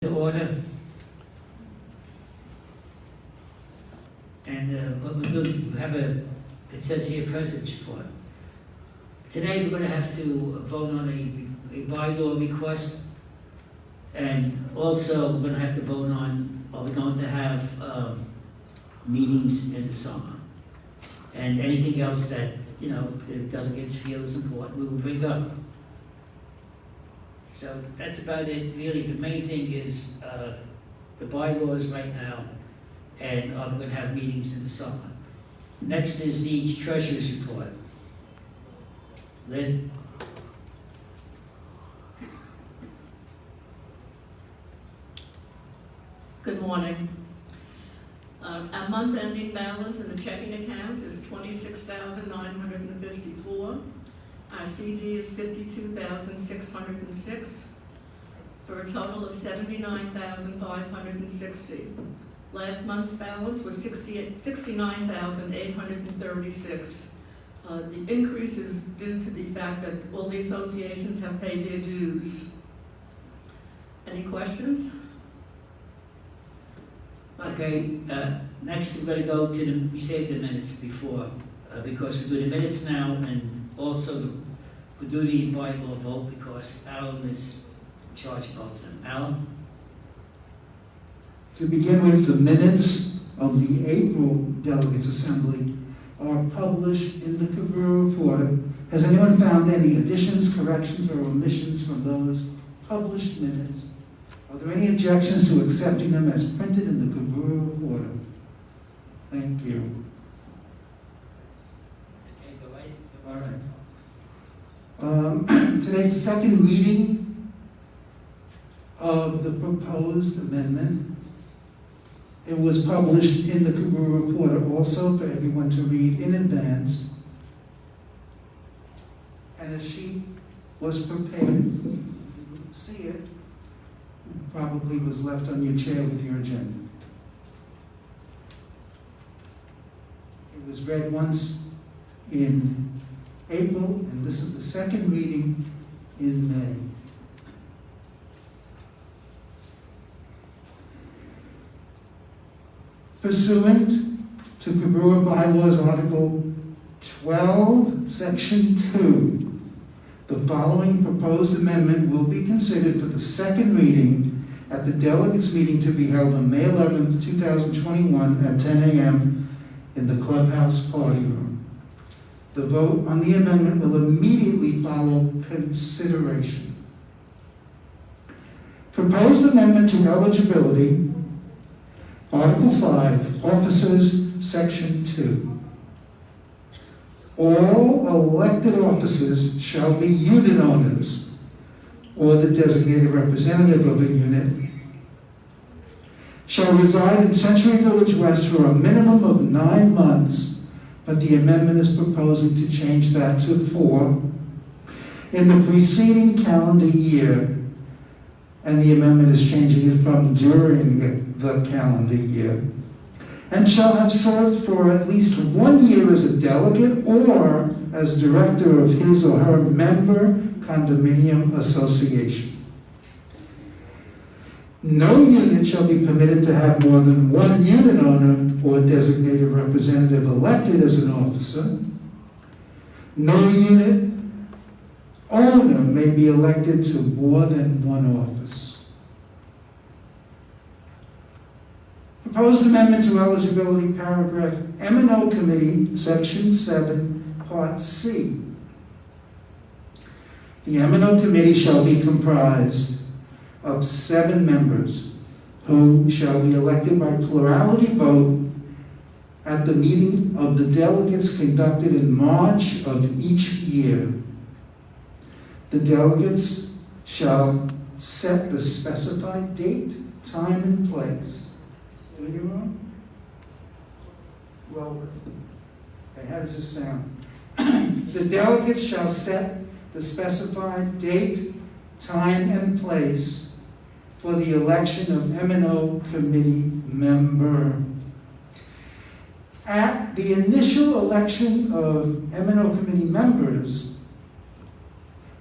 To order. And what we're doing, we have it says here president's report. Today we're going to have to vote on a bylaw request, and also we're going to have to vote on, are we going to have meetings in the summer? And anything else that, you know, the delegates feel is important, we will bring up. So that's about it, really. The main thing is the bylaws right now, and we're going to have meetings in the summer. Next is the treasurer's report. Lynn? Good morning. Our month-ending balance in the checking account is $26,954. Our CD is $52,606, for a total of $79,560. Last month's balance was $69,836. The increase is due to the fact that all the associations have paid their dues. Any questions? Okay, next we're going to go to the, we saved the minutes before, because we do the minutes now, and also we do the bylaw vote because Alan is in charge of both of them. Alan? To begin with, the minutes of the April Delegates Assembly are published in the Cobrua Reporter. Has anyone found any additions, corrections, or omissions from those published minutes? Are there any objections to accepting them as printed in the Cobrua Reporter? Thank you. Okay, go right. All right. Today's the second reading of the proposed amendment. It was published in the Cobrua Reporter also for everyone to read in advance. And a sheet was prepared. You didn't see it. Probably was left on your chair with your agenda. It was read once in April, and this is the second reading in May. Pursuant to Cobrua Bylaws Article 12, Section 2, the following proposed amendment will be considered for the second reading at the delegates meeting to be held on May 11, 2021 at 10 a.m. in the clubhouse party room. The vote on the amendment will immediately follow consideration. Proposed amendment to eligibility, Article 5, Officers, Section 2. All elected officers shall be unit owners or the designated representative of a unit, shall reside in Century Village West for a minimum of 9 months, but the amendment is proposing to change that to 4, in the preceding calendar year, and the amendment is changing it from during the calendar year, and shall have served for at least 1 year as a delegate or as director of his or her member condominium association. No unit shall be permitted to have more than 1 unit owner or designated representative elected as an officer. No unit owner may be elected to more than 1 office. Proposed amendment to eligibility, paragraph M&O Committee, Section 7, Part C. The M&O Committee shall be comprised of 7 members who shall be elected by plurality vote at the meeting of the delegates conducted in March of each year. The delegates shall set the specified date, time, and place. Do you wrong? Well, okay, how does this sound? The delegates shall set the specified date, time, and place for the election of M&O Committee member. At the initial election of M&O Committee members,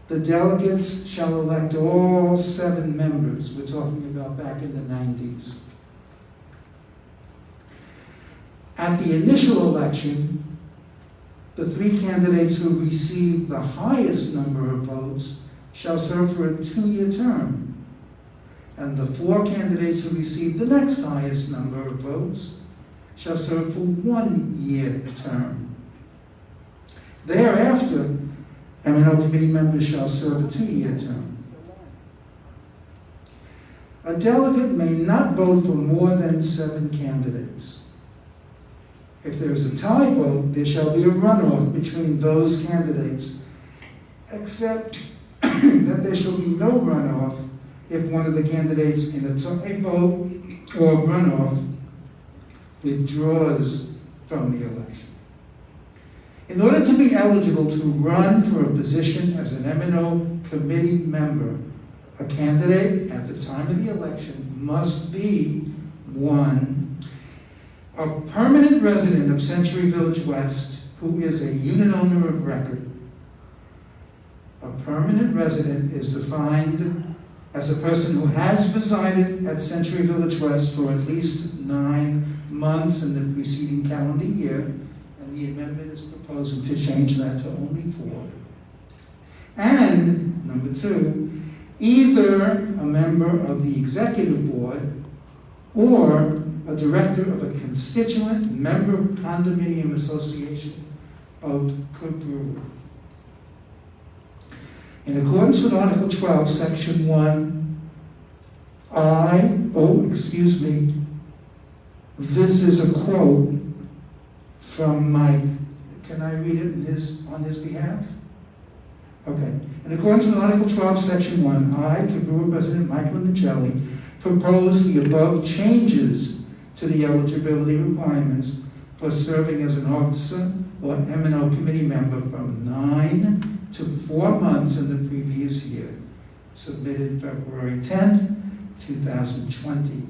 The delegates shall elect all 7 members. We're talking about back in the 90s. At the initial election, the 3 candidates who receive the highest number of votes shall serve for a 2-year term, and the 4 candidates who receive the next highest number of votes shall serve for 1-year term. Thereafter, eminent committee members shall serve a 2-year term. A delegate may not vote for more than 7 candidates. If there is a tie vote, there shall be a runoff between those candidates, except that there shall be no runoff if one of the candidates in a tie vote or runoff withdraws from the election. In order to be eligible to run for a position as an M&O committee member, a candidate at the time of the election must be 1, a permanent resident of Century Village West who is a unit owner of record. A permanent resident is defined as a person who has resided at Century Village West for at least 9 months in the preceding calendar year, and the amendment is proposing to change that to only 4. And, number 2, either a member of the executive board or a director of a constituent member condominium association of Cobrua. In accordance with Article 12, Section 1, this is a quote from Mike. Can I read it on his behalf? Okay. In accordance with Article 12, Section 1, I, Cobrua President Michael Michelli, propose the above changes to the eligibility requirements for serving as an officer or M&O committee member from 9 to 4 months in the previous year, submitted February 10th, 2020.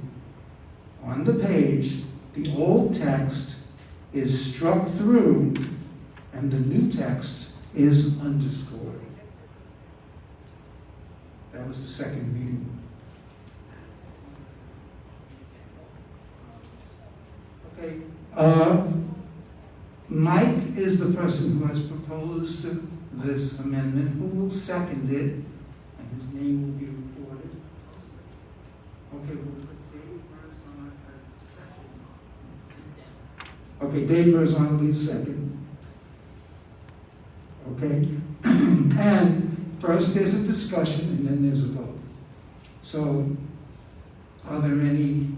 On the page, the old text is struck through and the new text is underscored. That was the second reading. Okay. Mike is the person who has proposed this amendment. Who will second it? And his name will be recorded. Okay, we'll put Dave Berzon as the second. Okay, Dave Berzon will be the second. Okay. And first there's a discussion and then there's a vote. So, are there any,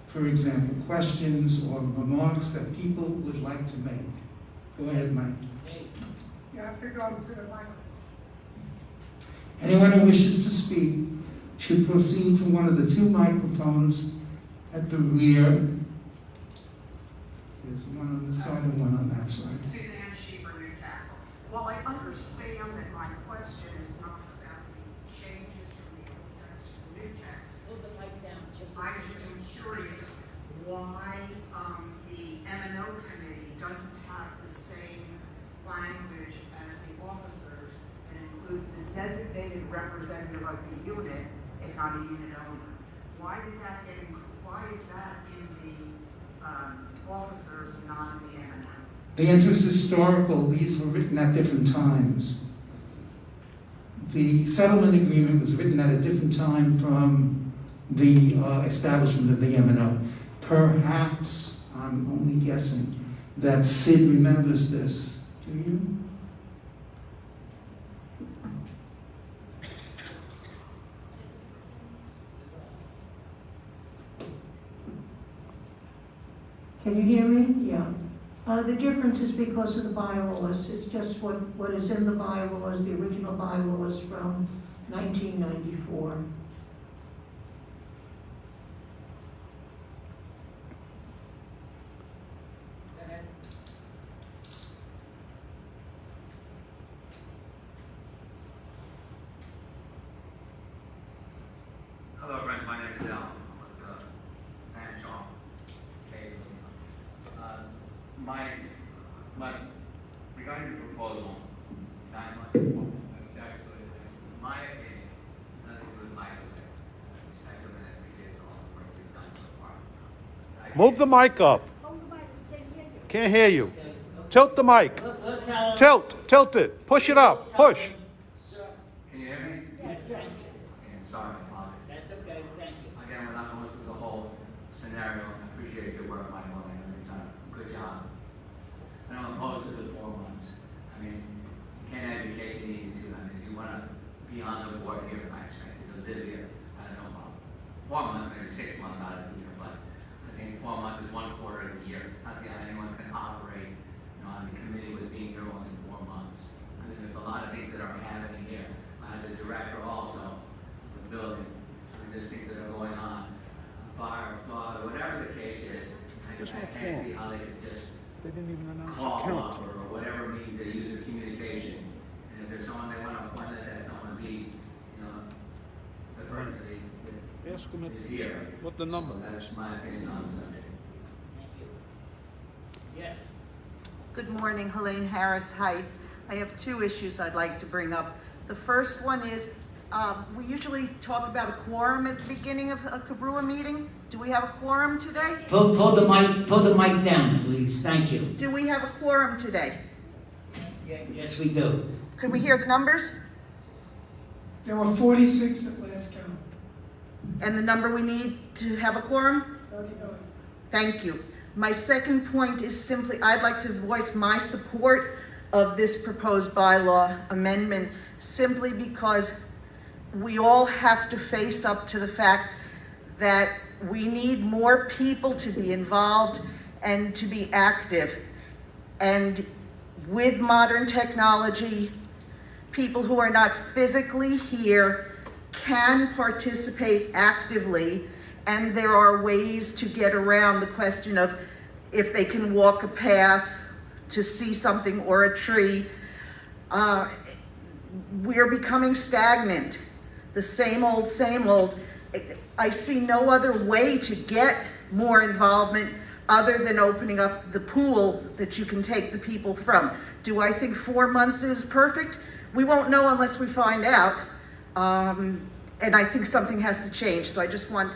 for example, questions or remarks that people would like to make? Go ahead, Mike. You have to go to the microphone. Anyone who wishes to speak should proceed to one of the 2 microphones at the rear. There's one on this side and one on that side. Suzanne Sheeper, Newcastle. While I understand that my question is not about the changes from the old text to the new text, I just am curious why the M&O committee doesn't have the same language as the officers and includes the designated representative of the unit, if not a unit owner. Why is that in the officers and not in the M&O? The answer is historical. These were written at different times. The settlement agreement was written at a different time from the establishment of the M&O. Perhaps, I'm only guessing, that Sid remembers this. Do you? Can you hear me? Yeah. The difference is because of the bylaws. It's just what is in the bylaws, the original bylaws from 1994. Hello, friends. My name is Al. I'm with Van John. My regarding the proposal, 9 months. It's actually Move the mic up. Can't hear you. Tilt the mic. Tilt it. Push it up. Push. Can you hear me? Yes, Okay, sorry, Father. that's okay, thank you. Again, we're not going through the whole scenario. I appreciate your work, Michael, and you've done a good job. And I'm opposed to the 4 months. I mean, you can't have your cake and eat it too. I mean, if you want to be on the board here, I expect you to live here. I don't know about 4 months, maybe 6 months out of the year, but I think 4 months is 1/4 of the year. Not see how anyone can operate, on the committee with being here only 4 months. I mean, there's a lot of things that are happening here. As a director also, of the building, I mean, there's things that are going on, fire, flood, whatever the case is. I can't see how they could just They didn't even announce call up or whatever means they use of communication. And if there's someone they want to appoint, that someone be, the person that Ask them is here. what the number So is. that's my opinion on the subject. Thank you. Yes. Good morning, Helene Harris. Hi. I have 2 issues I'd like to bring up. The first one is, we usually talk about a quorum at the beginning of a Cobrua meeting. Do we have a quorum today? Pull the mic down, please, thank you. Do we have a quorum today? Yes, we do. Could we hear the numbers? There were 46 at last count. And the number we need to have a quorum? 39. Thank you. My second point is simply, I'd like to voice my support of this proposed bylaw amendment simply because we all have to face up to the fact that we need more people to be involved and to be active. And with modern technology, people who are not physically here can participate actively, and there are ways to get around the question of if they can walk a path to see something or a tree. We're becoming stagnant. The same old, same old. I see no other way to get more involvement other than opening up the pool that you can take the people from. Do I think 4 months is perfect? We won't know unless we find out. And I think something has to change. So I just want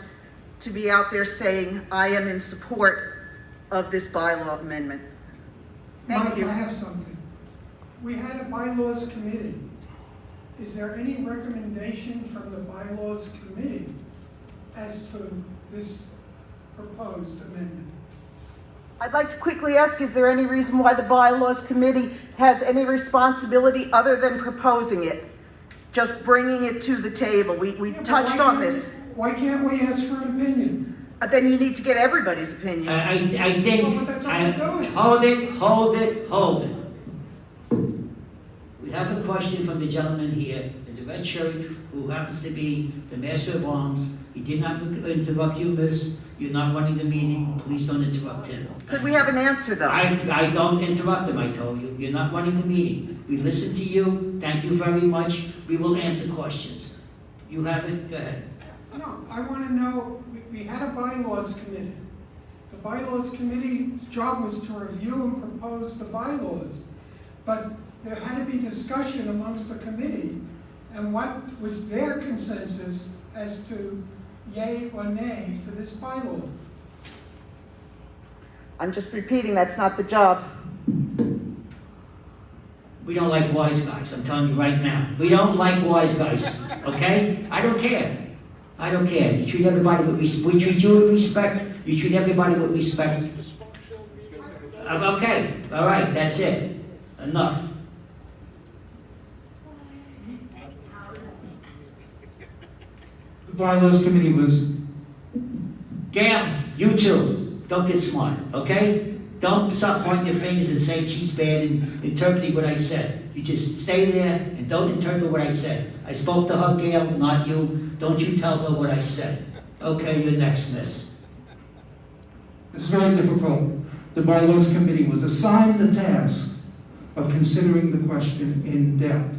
to be out there saying I am in support of this bylaw amendment. Thank Mike, you. I have something. We had a bylaws committee. Is there any recommendation from the bylaws committee as to this proposed amendment? I'd like to quickly ask, is there any reason why the bylaws committee has any responsibility other than proposing it? Just bringing it to the table. We Yeah, but touched why on can't- this. Why can't we ask for an opinion? Then you need to get everybody's opinion. I did. Well, but that's all we're doing. Hold it. We have a question from the gentleman here in the red shirt who happens to be the master of arms. He did not interrupt you, miss. You're not running the meeting. Please don't interrupt him. Could we have an answer, though? I don't interrupt him, I told you. You're not running the meeting. We listen to you. Thank you very much. We will answer questions. You have it, go ahead. No, I want to know, we had a bylaws committee. The bylaws committee's job was to review and propose the bylaws. But there had to be discussion amongst the committee and what was their consensus as to yay or nay for this bylaw. I'm just repeating, that's not the job. We don't like wise guys, I'm telling you right now. We don't like wise guys, okay? I don't care. You treat everybody with respect. We treat you with respect. You treat everybody with respect. Okay, all right, that's it. Enough. The bylaws committee was, Gail, you too. Don't get smart, okay? Don't stop pointing your fingers and saying she's bad and interpreting what I said. You just stay there and don't interpret what I said. I spoke to her, Gail, not you. Don't you tell her what I said. Okay, you're next, miss. it's very difficult. The bylaws committee was assigned the task of considering the question in depth.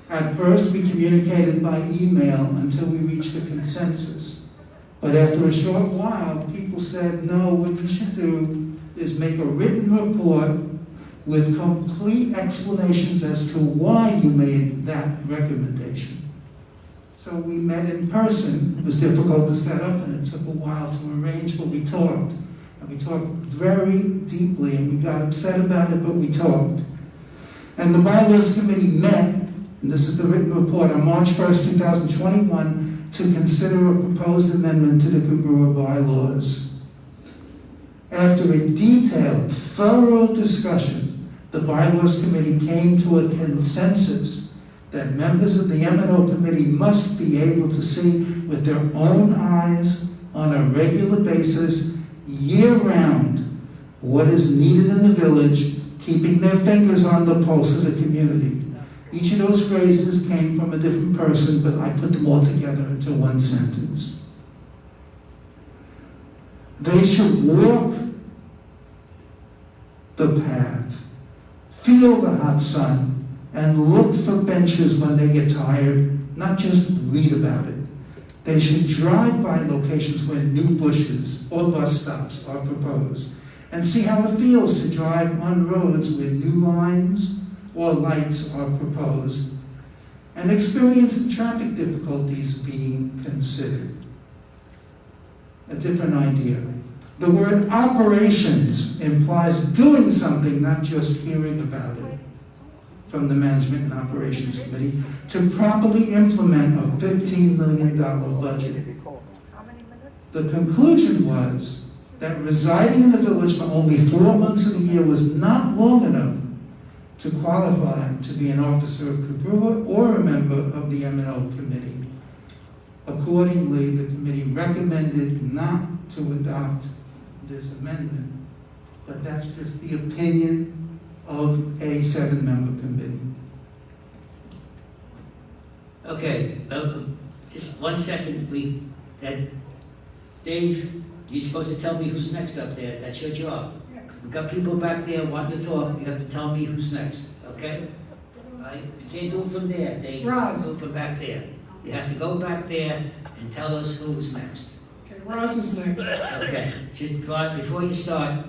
At first, we communicated by email until we reached a consensus. But after a short while, people said, no, what you should do is make a written report with complete explanations as to why you made that recommendation. So we met in person. It was difficult to set up and it took a while to arrange, but we talked. And we talked very deeply, and we got upset about it, but we talked. And the bylaws committee met, and this is the written report, on March 1st, 2021, to consider a proposed amendment to the Cobrua bylaws. After a detailed, thorough discussion, the bylaws committee came to a consensus that members of the M&O committee must be able to see with their own eyes on a regular basis, year-round, what is needed in the village, keeping their fingers on the pulse of the community. Each of those phrases came from a different person, but I put them all together into one sentence. They should walk the path, feel the hot sun, and look for benches when they get tired, not just read about it. They should drive by locations where new bushes or bus stops are proposed and see how it feels to drive on roads where new lines or lights are proposed and experience the traffic difficulties being considered. A different idea. The word operations implies doing something, not just hearing about it, from the Management and Operations Committee to properly implement a $15 million budget. The conclusion was that residing in the village for only 4 months of the year was not long enough to qualify to be an officer of Cobrua or a member of the M&O committee. Accordingly, the committee recommended not to adopt this amendment, but that's just the opinion of a 7-member committee. Okay, just 1 second, Dave, you're supposed to tell me who's next up there, that's your job. We've got people back there wanting to talk, you have to tell me who's next, okay? Right? You can't do it from there, Dave, you have to do it from back there. You have to go back there and tell us who's next. Okay, Roz is next. Okay, just before you start,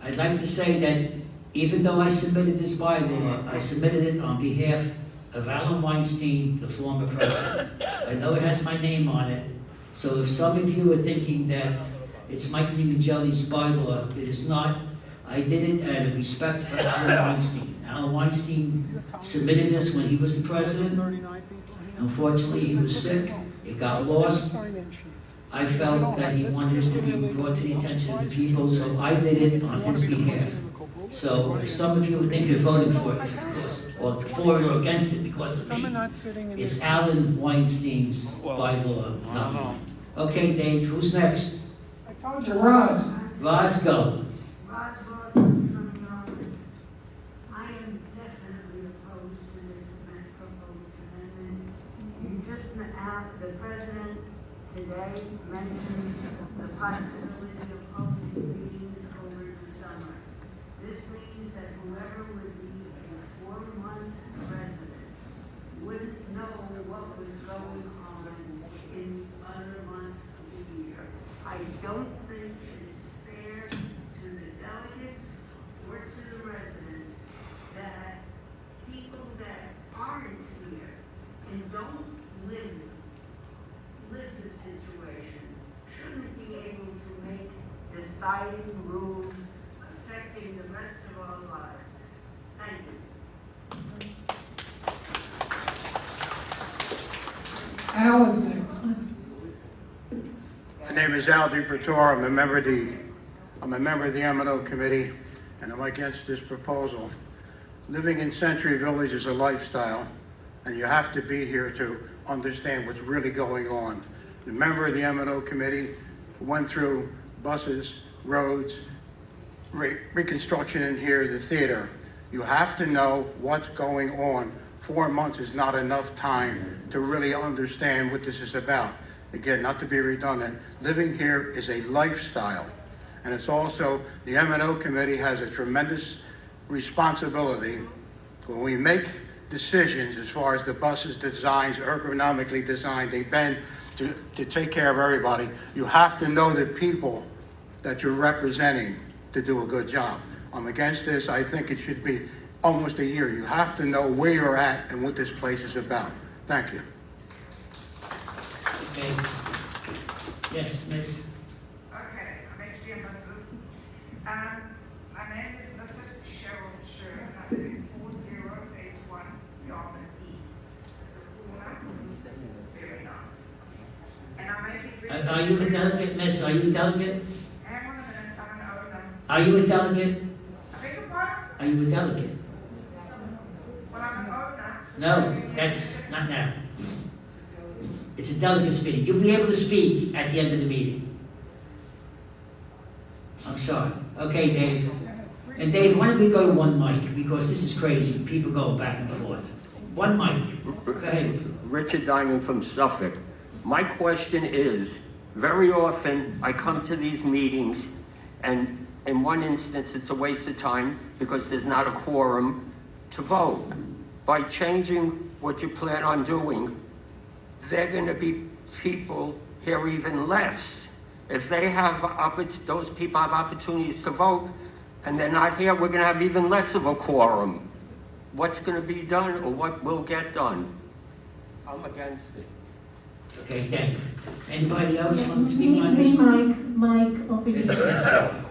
I'd like to say that even though I submitted this bylaw, I submitted it on behalf of Alan Weinstein, the former president. I know it has my name on it, so if some of you are thinking that it's Michael Evangelli's bylaw, it is not. I did it out of respect for Alan Weinstein. Alan Weinstein submitted this when he was the president. Unfortunately, he was sick, it got lost. I felt that he wanted it to be brought to the attention of the people, so I did it on his behalf. So if some of you would think you're voting for it because, or for it or against it because of me, it's Alan Weinstein's bylaw, not mine. Okay, Dave, who's next? I told you, Roz. Roz, go. I am definitely opposed to this proposed amendment. You just, the president today mentioned the possibility of holding meetings over the summer. This means that whoever would be a 4-month president wouldn't know what was going on in other months of the year. I don't think it's fair to the delegates or to the residents that people that aren't here and don't live the situation shouldn't be able to make deciding rules affecting the rest of our lives. Thank you. Al is next. My name is Al DiPertor. I'm a member of the M&O committee, and I'm against this proposal. Living in Century Village is a lifestyle, and you have to be here to understand what's really going on. The member of the M&O committee went through buses, roads, reconstruction in here, the theater. You have to know what's going on. 4 months is not enough time to really understand what this is about. Again, not to be redundant, living here is a lifestyle. And it's also, the M&O committee has a tremendous responsibility when we make decisions as far as the buses designs, ergonomically designed, they bend to take care of everybody. You have to know the people that you're representing to do a good job. I'm against this. I think it should be almost a year. You have to know where you're at and what this place is about. Thank you. Okay. Yes, Miss. Okay, I make the emphasis My name is Mrs. Cheryl Sher, and I live in 4081 Yarmouth E. It's a corner, it's very nice. And I may be brief. Are you a delegate, miss? Are you a delegate? Hang on a minute, I'm an owner. Are you a delegate? I beg your pardon? Are you a delegate? Well, I'm an owner. No, that's not now. It's a delegates meeting. You'll be able to speak at the end of the meeting. I'm sorry. Okay, Dave. And Dave, why don't we go to one mic, because this is crazy. People go back and forth. One mic. Go ahead. Richard Diamond from Suffolk. My question is, very often I come to these meetings and in one instance it's a waste of time because there's not a quorum to vote. By changing what you plan on doing, they're going to be people here even less. If they have, those people have opportunities to vote and they're not here, we're going to have even less of a quorum. What's going to be done or what will get done? I'm against it. Okay, thank you. Anybody else want to speak on this? Mike, over Yes, here. yes, sir.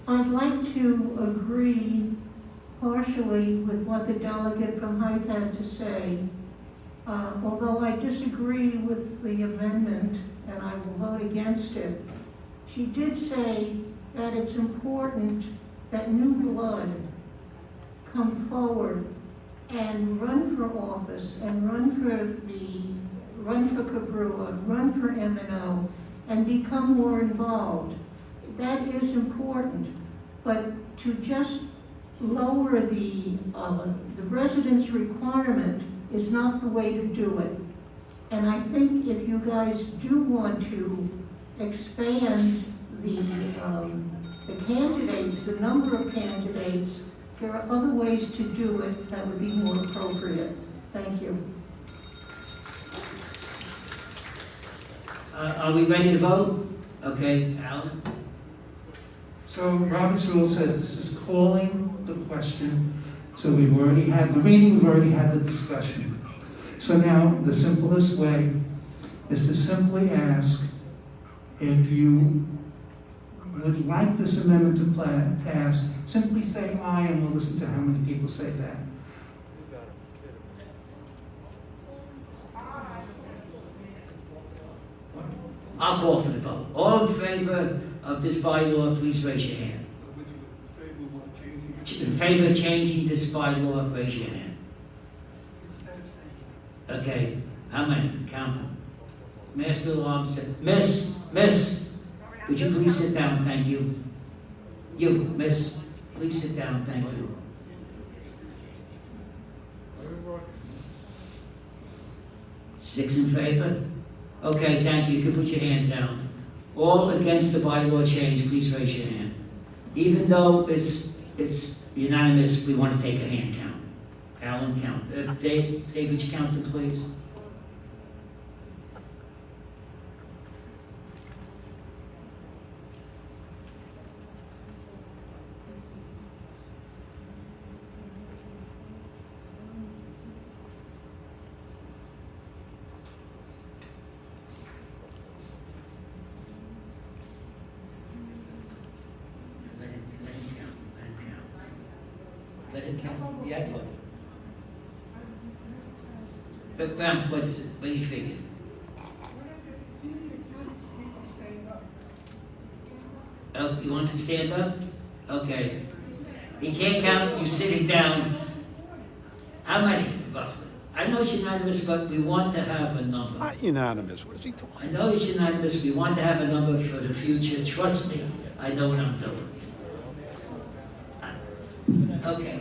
I'd like to agree partially with what the delegate from Hythe had to say. Although I disagree with the amendment and I will vote against it, she did say that it's important that new blood come forward and run for office and run for Cobrua, run for M&O, and become more involved. That is important, but to just lower the residence requirement is not the way to do it. And I think if you guys do want to expand the candidates, the number of candidates, there are other ways to do it that would be more appropriate. Thank you. Are we ready to vote? Okay, Alan? So Robert's rule says this is calling the question. So we've already had the reading, we've already had the discussion. So now the simplest way is to simply ask if you would like this amendment to pass, simply say aye and we'll listen to how many people say that. I'll call for the vote. All in favor of this bylaw, please raise your hand. In favor of changing this bylaw, raise your hand. Okay, how many? Count them. Master Alarm said, Miss, would you please sit down, thank you. You, Miss, please sit down, thank you. Six in favor? Okay, thank you. You can put your hands down. All against the bylaw change, please raise your hand. Even though it's unanimous, we want to take a hand count. Alan, count. Dave, would you count them, please? Let him count. Yeah, look. But Bam, what is it? What do you figure? It's easy to count if people stand up. Oh, you want to stand up? Okay. He can't count you sitting down. How many, roughly? I know it's unanimous, but we want to have a number. Not unanimous. What is he talking? I know it's unanimous, we want to have a number for the future. Trust me, I know what I'm doing. Okay.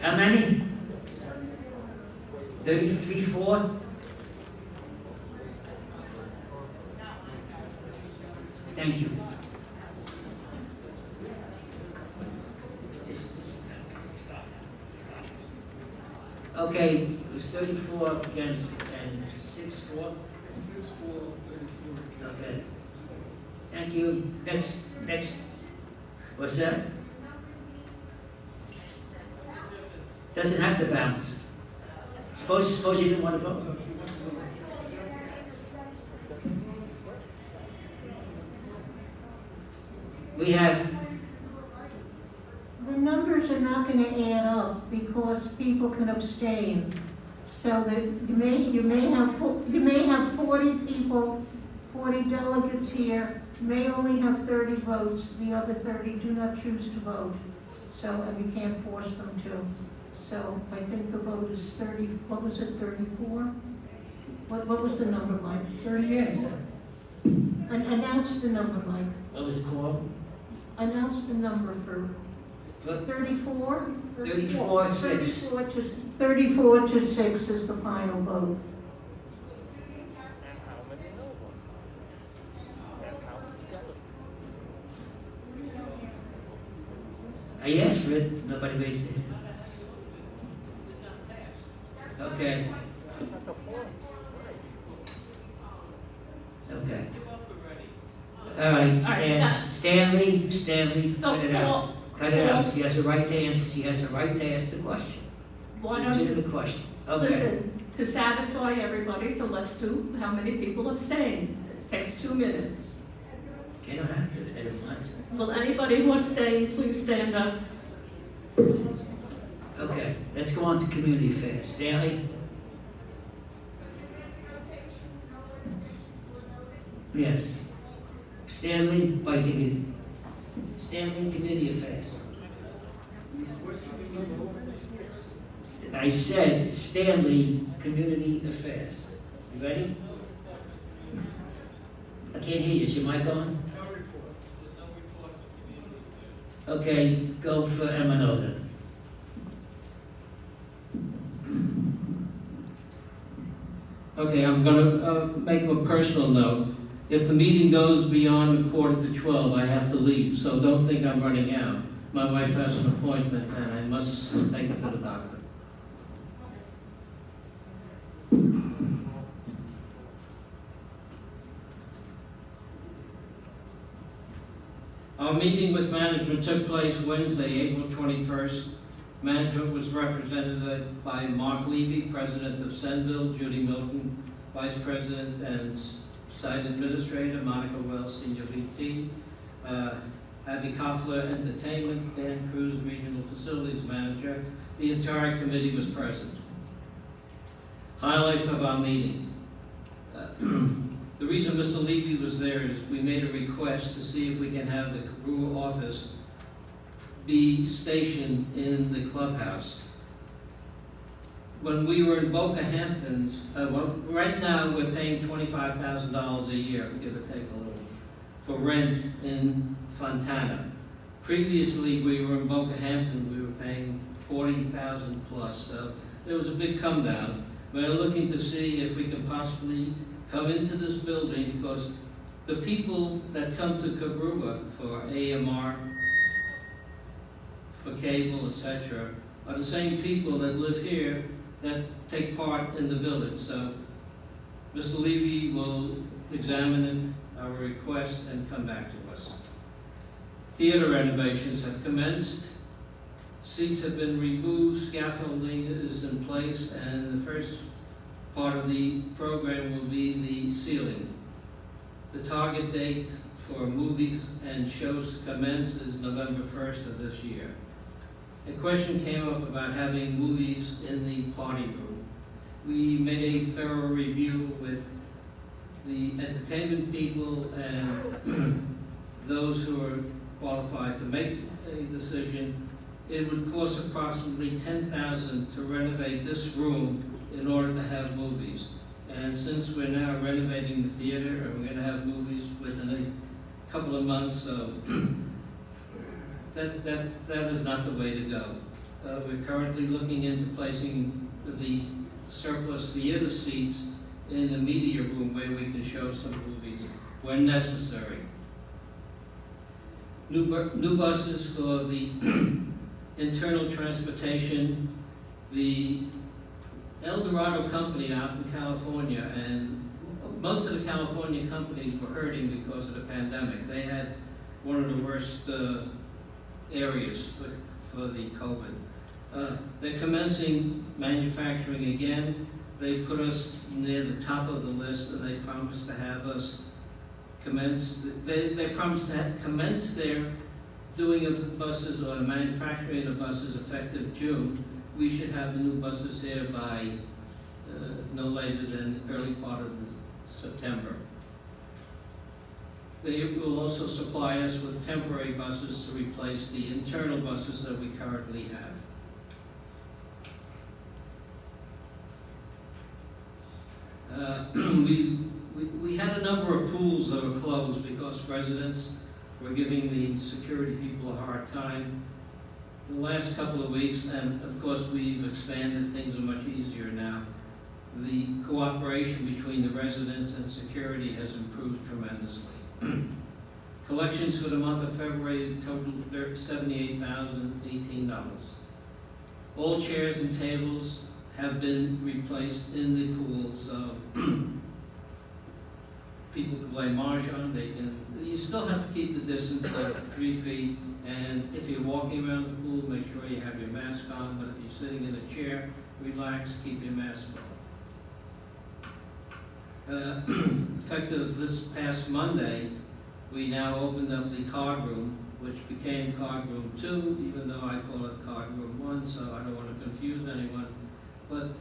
How many? 33, 4? Thank you. Okay, it was 34 against and 6-4. Okay. Thank you. Next. What's that? Doesn't have to bounce. Suppose you didn't want to vote. We have, The numbers are not going to add up because people can abstain. So that you may have 40 people, 40 delegates here, may only have 30 votes. The other 30 do not choose to vote. So, and you can't force them to. So I think the vote is 30, what was it, 34? What was the number, Mike? 38. Announce the number, Mike. what was it called? Announce the number for What? 34? 34-6. 34 to 6 is the final vote. I asked for it, nobody raised it. Okay. Okay. All right, Stanley, cut it out. Cut it out. She has a right to answer, she has a right to ask the question. Why It's a don't you, legitimate question. Okay. listen, to satisfy everybody, so let's do how many people abstain. It takes 2 minutes. They don't have to if they don't want to. Will anybody who abstained, please stand up? Okay, let's go on to community affairs. Stanley? Yes. Stanley, Stanley, community affairs. I said Stanley, community affairs. You ready? I can't hear you. Is your mic on? Okay, go for M&O then. Okay, I'm gonna make a personal note. If the meeting goes beyond 11:45, I have to leave, so don't think I'm running out. My wife has an appointment and I must take her to the doctor. Our meeting with management took place Wednesday, April 21st. Management was represented by Mark Levy, President of Senville, Judy Milton, Vice President and Site Administrator, Monica Wells, Senior VP, Abby Koffler, Entertainment, Dan Cruz, Regional Facilities Manager. The entire committee was present. Highlights of our meeting. The reason Mr. Levy was there is we made a request to see if we can have the Cobrua office be stationed in the clubhouse. When we were in Boca Hamptons, right now we're paying $25,000 a year, give or take a little, for rent in Fontana. Previously, we were in Boca Hampton, we were paying $40,000 plus, so there was a big come down. We're looking to see if we can possibly come into this building because the people that come to Cobrua for AMR, for cable, etc., are the same people that live here that take part in the village. So Mr. Levy will examine it, our request, and come back to us. Theater renovations have commenced. Seats have been removed, scaffolding is in place, and the first part of the program will be the ceiling. The target date for movies and shows to commence is November 1st of this year. A question came up about having movies in the party room. We made a thorough review with the entertainment people and those who are qualified to make a decision. It would cost approximately $10,000 to renovate this room in order to have movies. And since we're now renovating the theater and we're going to have movies within a couple of months, so that is not the way to go. We're currently looking into placing the surplus theater seats in the media room where we can show some movies when necessary. new buses for the internal transportation. The El Dorado company out in California, and most of the California companies were hurting because of the pandemic. They had one of the worst areas for the COVID. They're commencing manufacturing again. They put us near the top of the list, and they promised to have us commence. They promised to commence their doing of the buses or the manufacturing of the buses effective June. We should have the new buses here by no later than early part of September. They will also supply us with temporary buses to replace the internal buses that we currently have. We had a number of pools that were closed because residents were giving the security people a hard time. The last couple of weeks, and of course we've expanded, things are much easier now. The cooperation between the residents and security has improved tremendously. Collections for the month of February totaled $78,018. All chairs and tables have been replaced in the pool, so people can play mahjong. You still have to keep the distance of 3 feet, and if you're walking around the pool, make sure you have your mask on, but if you're sitting in a chair, relax, keep your mask on. Effective this past Monday, we now opened up the card room, which became card room 2, even though I call it card room 1, so I don't want to confuse anyone. But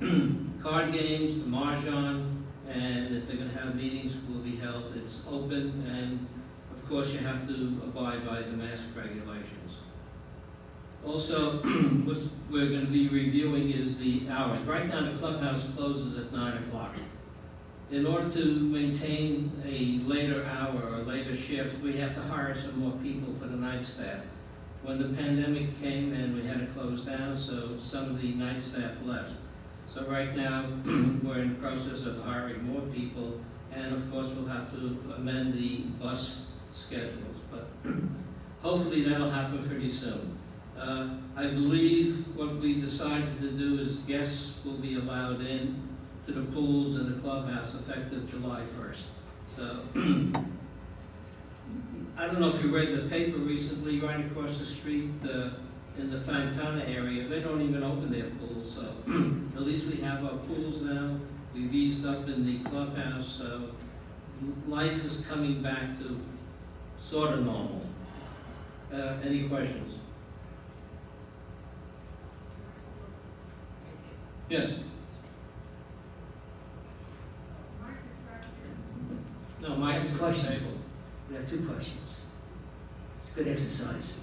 card games, mahjong, and if they're going to have meetings, will be held. It's open, and of course you have to abide by the mask regulations. Also, what we're going to be reviewing is the hours. Right now the clubhouse closes at 9 o'clock. In order to maintain a later hour or later shift, we have to hire some more people for the night staff. When the pandemic came and we had to close down, so some of the night staff left. So right now, we're in the process of hiring more people, and of course we'll have to amend the bus schedules, but hopefully that'll happen pretty soon. I believe what we decided to do is guests will be allowed in to the pools and the clubhouse effective July 1st. So, I don't know if you read the paper recently, right across the street in the Fontana area, they don't even open their pools, so at least we have our pools now. We've eased up in the clubhouse, so life is coming back to sort of normal. Any questions? Yes? No, I have a question. We have 2 questions. It's good exercise.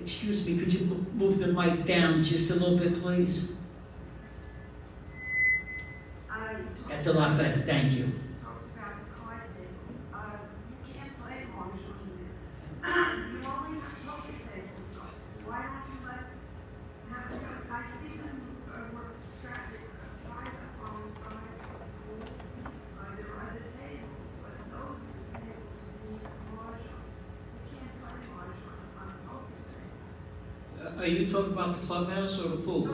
Excuse me, could you move the mic down just a little bit, please? That's a lot better, thank you. Are you talking about the clubhouse or the pool?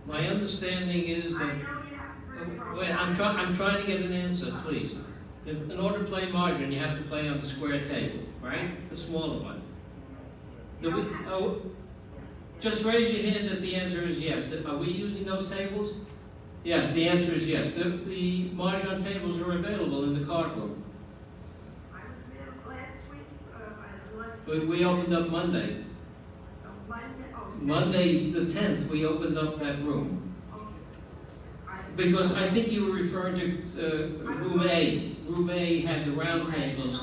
My understanding is that, wait, I'm trying to get an answer, please. In order to play mahjong, you have to play on the square table, right? The smaller one. Just raise your hand if the answer is yes. Are we using those tables? Yes, the answer is yes. The mahjong tables are available in the card room. We opened up Monday. Monday the 10th, we opened up that room. Because I think you were referring to room A. Room A had the round tables.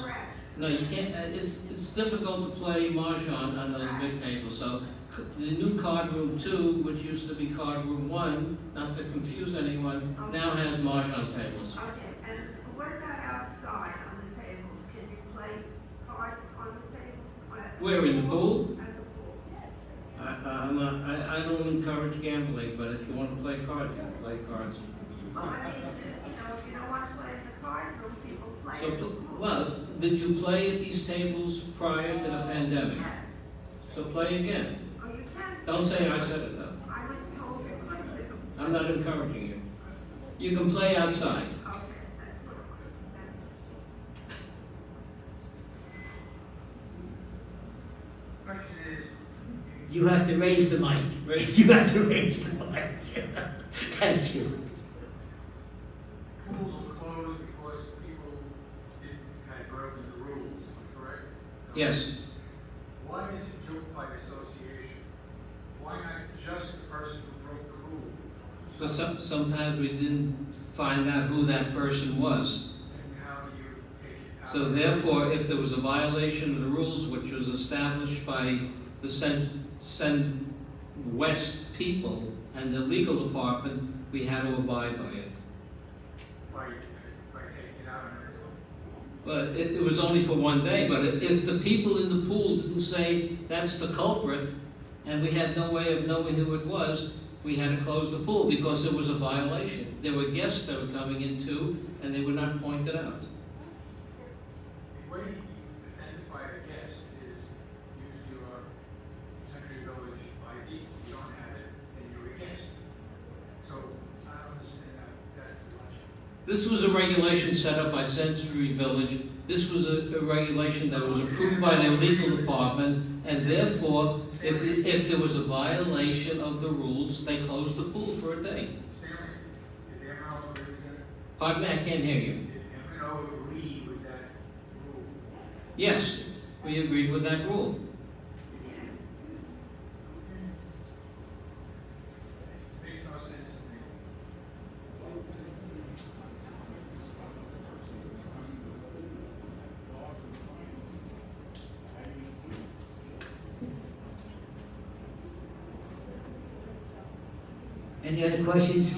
No, you can't, it's difficult to play mahjong on those big tables. So the new card room 2, which used to be card room 1, not to confuse anyone, now has mahjong tables. Okay, and Where, in the pool? At the pool, yes. I don't encourage gambling, but if you want to play cards, you can play cards. Well, I mean, if you don't want to play in the card room, people play So, at the pool. well, did you play at these tables prior to the pandemic? Yes. So play again. Oh, you can. Don't say I said it though. I was told you could. I'm not encouraging you. You can play outside. Okay, that's what it was. Question is, You have to raise the mic. You have to raise the mic. Thank you. pools were closed because people had broken the rules, correct? Yes. Why is it guilt by association? Why not just the person who broke the rule? But sometimes we didn't find out who that person was. And how do you take it out? So therefore, if there was a violation of the rules, which was established by the Send West people and the legal department, we had to abide by it. By taking it out on everyone? But it was only for one day, but if the people in the pool didn't say that's the culprit, and we had no way of knowing who it was, we had to close the pool because it was a violation. There were guests that were coming in too, and they were not pointed out. The way you identify a guest is use your Century Village ID. If you don't have it, then you're a guest. So I don't understand that too much. This was a regulation set up by Century Village. This was a regulation that was approved by their legal department, and therefore, if there was a violation of the rules, they closed the pool for a day. Stanley, did MNO agree with that? Pardon me, I can't hear you. Did MNO agree with that rule? Yes, we agreed with that rule. Makes no sense to me. Any other questions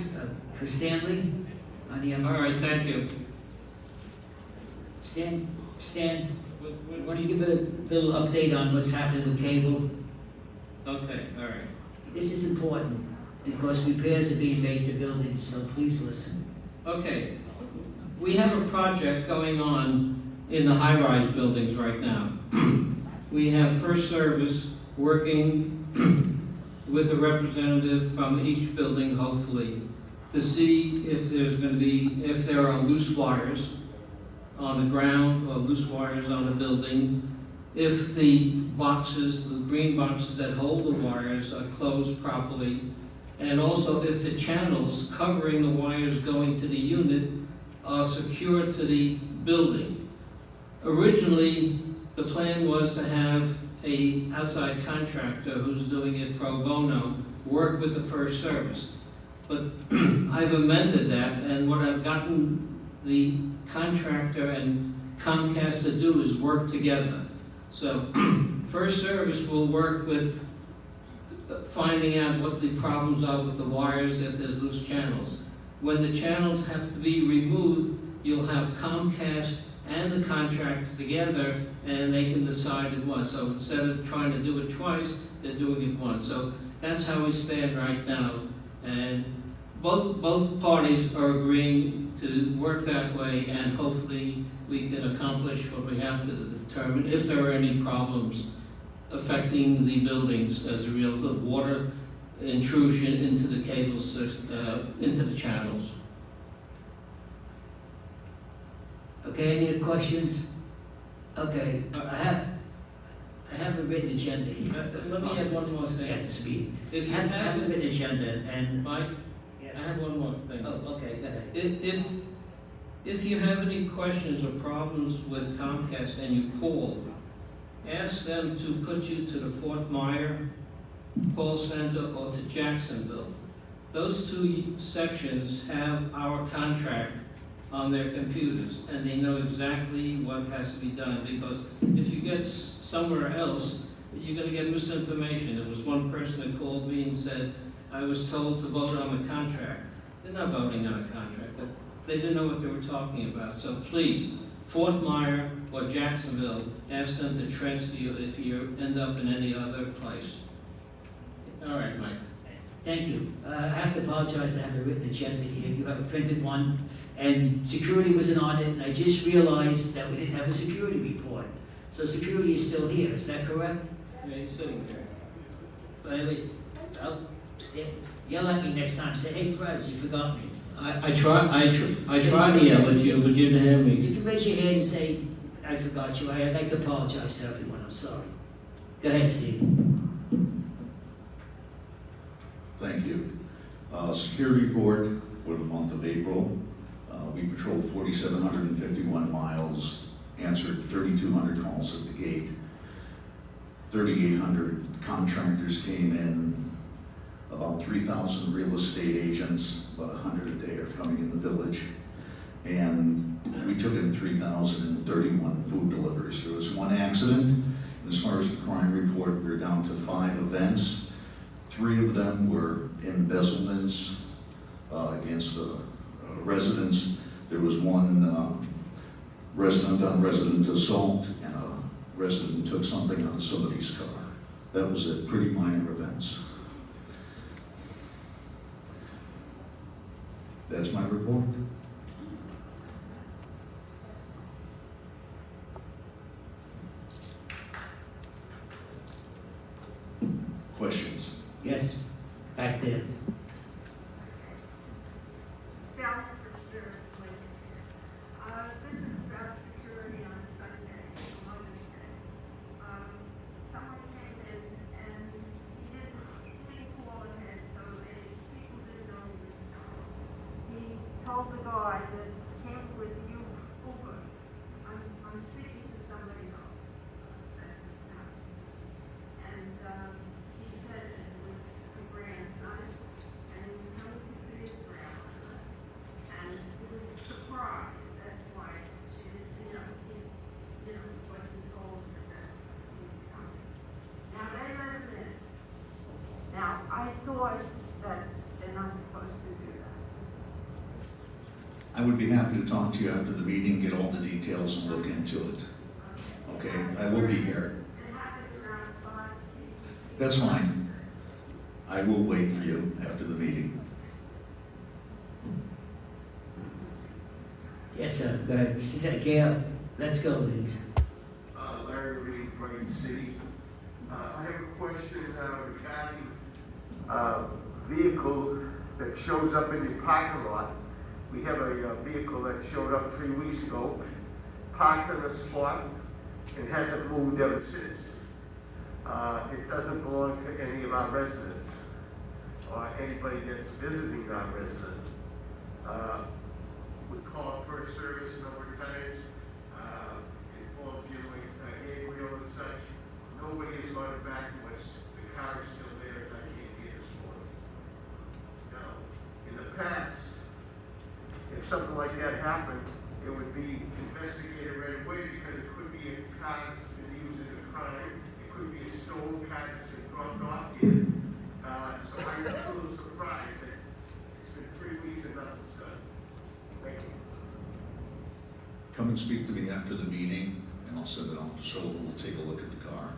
for Stanley? On the All right, thank you. Stan, want to give a little update on what's happening with cable? Okay, all right. This is important because repairs are being made to buildings, so please listen. Okay, we have a project going on in the high-rise buildings right now. We have First Service working with a representative from each building, hopefully, to see if if there are loose wires on the ground or loose wires on the building, if the boxes, the green boxes that hold the wires are closed properly, and also if the channels covering the wires going to the unit are secured to the building. Originally, the plan was to have an outside contractor who's doing it pro bono work with the First Service. But I've amended that, and what I've gotten the contractor and Comcast to do is work together. So First Service will work with finding out what the problems are with the wires if there's loose channels. When the channels have to be removed, you'll have Comcast and the contractor together, and they can decide at once. So instead of trying to do it twice, they're doing it once. So that's how we stand right now. And both parties are agreeing to work that way, and hopefully we can accomplish what we have to determine if there are any problems affecting the buildings as a result of water intrusion into the cable system, into the channels. Okay, any other questions? Okay, I have a written agenda here. Let me add one more thing. At the speed. If you I have a have, written agenda, and Mike, I have one more thing. oh, okay, go ahead. If you have any questions or problems with Comcast and you call, ask them to put you to the Fort Myer call center or to Jacksonville. Those two sections have our contract on their computers, and they know exactly what has to be done, because if you get somewhere else, you're gonna get misinformation. There was one person that called me and said, I was told to vote on the contract. They're not voting on a contract. They didn't know what they were talking about. So please, Fort Myer or Jacksonville, ask them to transfer you if you end up in any other place. All right, Mike. Thank you. I have to apologize, I have a written agenda here, you have a printed one, and security wasn't on it, and I just realized that we didn't have a security report. So security is still here, is that correct? Yeah, he's sitting there. But anyways, yell at me next time, say, hey, Prez, you forgot me. I try to yell at you, but you didn't hear me. You can raise your hand and say, I forgot you. I'd like to apologize to everyone, I'm sorry. Go ahead, Steve. Thank you. Security report for the month of April. We patrolled 4,751 miles, answered 3,200 calls at the gate. 3,800 contractors came in, about 3,000 real estate agents, about 100 a day are coming in the village. And we took in 3,031 food deliveries. There was one accident. As far as the crime report, we're down to 5 events. 3 of them were embezzlements against residents. There was one resident-on-resident assault, and a resident took something out of somebody's car. That was it, pretty minor events. That's my report. Questions? Yes, back there. This is about security on Sunday, Columbus Day. Someone came in and he didn't call ahead, so people didn't know he was coming. He told the guy that came with you Uber, I'm speaking to somebody else at this time. And he said that it was a grandson, and he was coming to see his grandmother. And it was a surprise, that's why she didn't, he wasn't told that he was coming. Now, they let him in. Now, I thought that they're not supposed to do that. I would be happy to talk to you after the meeting, get all the details and look into it. Okay, I will be here. It happened around 5 p.m. That's fine. I will wait for you after the meeting. Yes, sir, go ahead. Gail, let's go, ladies. Larry Reed, Plain City. I have a question regarding vehicle that shows up in the parking lot. We have a vehicle that showed up 3 weeks ago, parked in a spot, and hasn't moved ever since. It doesn't belong to any of our residents or anybody that's visiting our residents. We called first service a number of times, informed you with Gabriel and such. Nobody has gone back to us. The car is still there, as I came here this morning. Now, in the past, if something like that happened, it would be investigated right away because it could be a car that's been used in a crime. It could be a stolen car that's been dropped off here. So I'm a little surprised that it's been 3 weeks and nothing's done. Thank you. Come and speak to me after the meeting, and I'll send an officer over. We'll take a look at the car.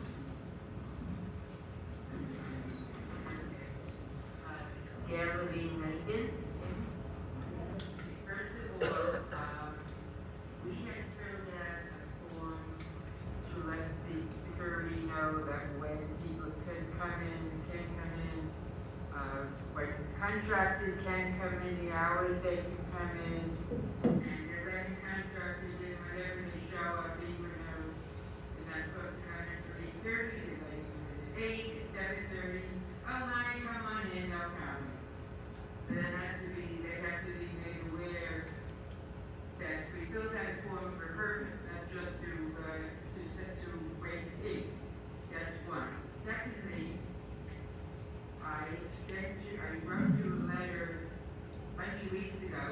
Geraldine Reagan. First of all, we had filled out a form to let the security know that when people can come in, can't come in, when contractors can't come in, the hours they can come in, and you're letting contractors in whenever they show up, even though they're not supposed to come in till 8:30, they're letting them in at 8, at 7:30. Oh, honey, come on in, no problem. But they have to be made aware that we filled out a form for purpose, not just to raise the ink. That's one. Secondly, I wrote you a letter a bunch of weeks ago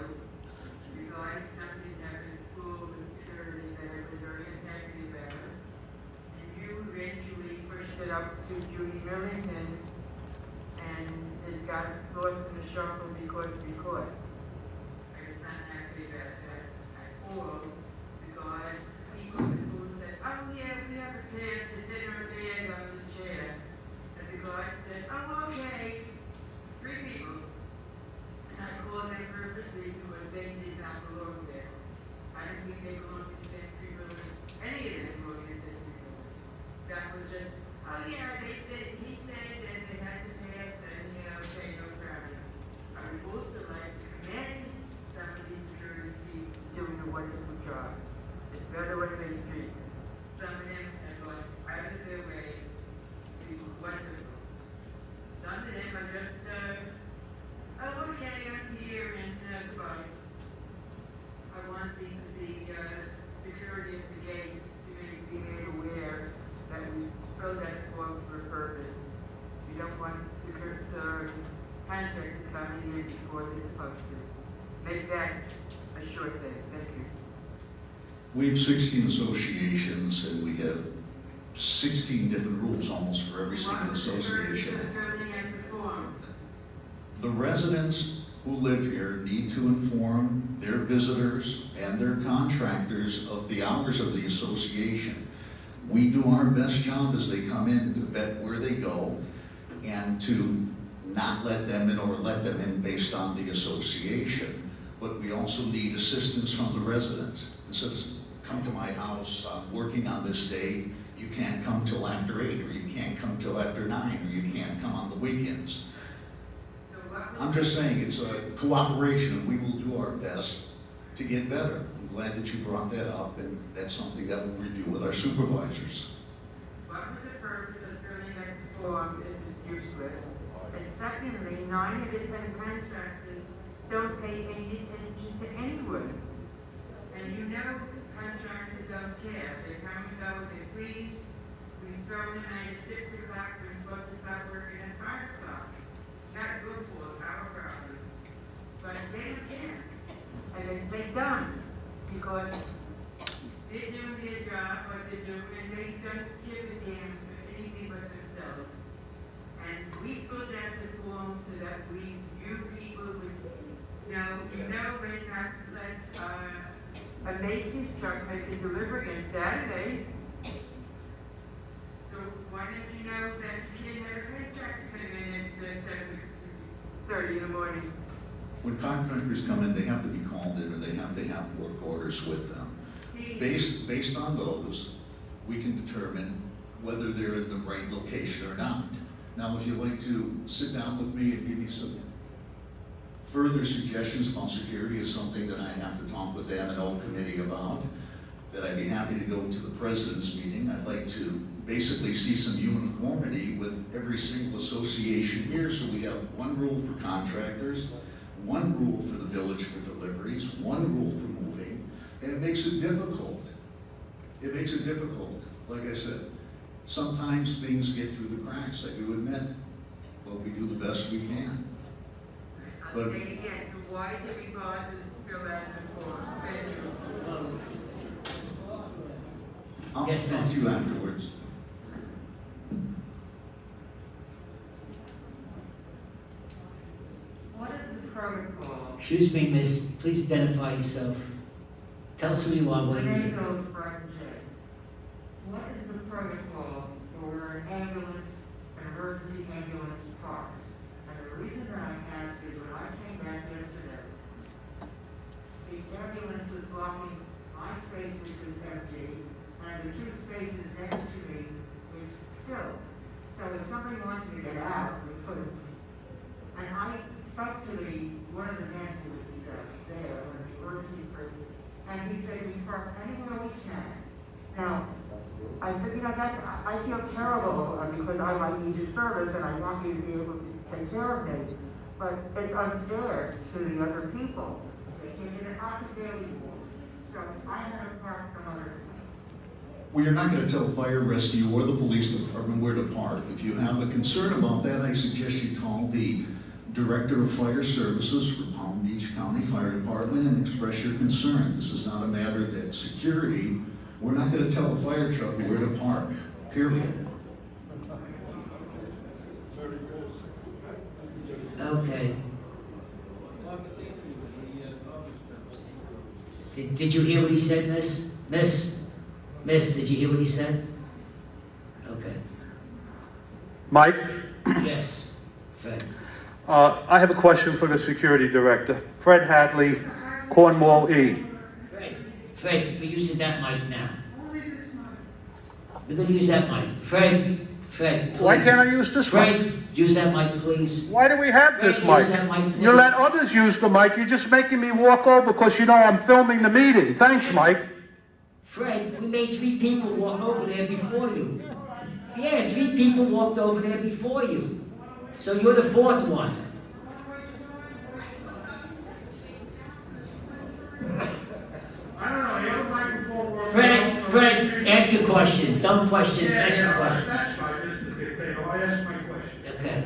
regarding something that was school and security that I was very unhappy about. And you eventually pushed it up to Judy Millington, and it got lost in the shuffle because. I was not happy about that at all, because people oh, okay, I'm here, and goodbye. I want the security at the gate to be made aware that we throw that form for a purpose. We don't want contractors coming in before they're supposed to. Make that a short thing. Thank you. We have 16 associations and we have 16 different rules almost for every single association. The residents who live here need to inform their visitors and their contractors of the hours of the association. We do our best job as they come in to vet where they go and to not let them in or let them in based on the association. But we also need assistance from the residents. It says, come to my house, I'm working on this day, you can't come till after 8, or you can't come till after 9, or you can't come on the weekends. I'm just saying it's a cooperation and we will do our best to get better. I'm glad that you brought that up and that's something that we'll review with our supervisors. What was the purpose of filling out the form if it's useless? And secondly, 9 of the 10 contractors don't pay any attention to anyone. And you know contractors don't care. They come and go, they freeze. We throw them at 6 o'clock, we're supposed to start working at 5 o'clock. Not good for our problem. But they don't care. And they don't, because they're doing their job, what they're doing, and they don't give a damn for anything but themselves. And we put out the form so that you people would know, when not to let a Macy's truck make a delivery on Saturday. So why don't you know that you can't have a contractor come in at 7:30 in the morning? When contractors come in, they have to be called in or they have to have work orders with them. Based on those, we can determine whether they're in the right location or not. Now, if you'd like to sit down with me and give me some further suggestions about security is something that I have to talk with the M&O committee about, that I'd be happy to go to the president's meeting. I'd like to basically see some uniformity with every single association here, so we have one rule for contractors, one rule for the village for deliveries, one rule for moving, and it makes it difficult. It makes it difficult. Like I said, sometimes things get through the cracks, I do admit, but we do the best we can. But I'll say again, why did we bother to fill out the form? Thank you. I'll talk to you afterwards. What is the protocol? Excuse me, miss, please identify yourself. Tell us who you are, My what you name need. is Brian J. What is the protocol for where an emergency ambulance parks? And the reason that I ask is when I came back yesterday, the ambulance was blocking my space, which was empty, and the 2 spaces next to me was filled. So if somebody wanted to get out, we couldn't. And I spoke to one of the men who was there, an emergency person, and he said we park anywhere we can. Now, I said, I feel terrible because I might need your service and I want you to be able to take care of me. But it's unfair to the other people. They can't get it out of daily. So I had to park some other time. We are not going to tell fire rescue or the police department where to park. If you have a concern about that, I suggest you call the Director of Fire Services for Palm Beach County Fire Department and express your concern. This is not a matter that security, we're not going to tell a fire truck where to park, period. Okay. Did you hear what he said, miss? Miss, did you hear what he said? Okay. Mike, Yes, Fred. I have a question for the security director. Fred Hadley, Cornwall E. Fred, we're using that mic now. We're gonna use that mic. Fred, please. Why can't I use this mic? Fred, use that mic, please. Why do we have this Fred, mic? use that mic, please. You let others use the mic. You're just making me walk over because you know I'm filming the meeting. Thanks, Mike. Fred, we made 3 people walk over there before you. Yeah, 3 people walked over there before you. So you're the fourth one. I don't know, the other microphone works. Fred, ask your question. Dumb question, ask your question. That's fine, Mr. Dictator, I asked my question. Okay.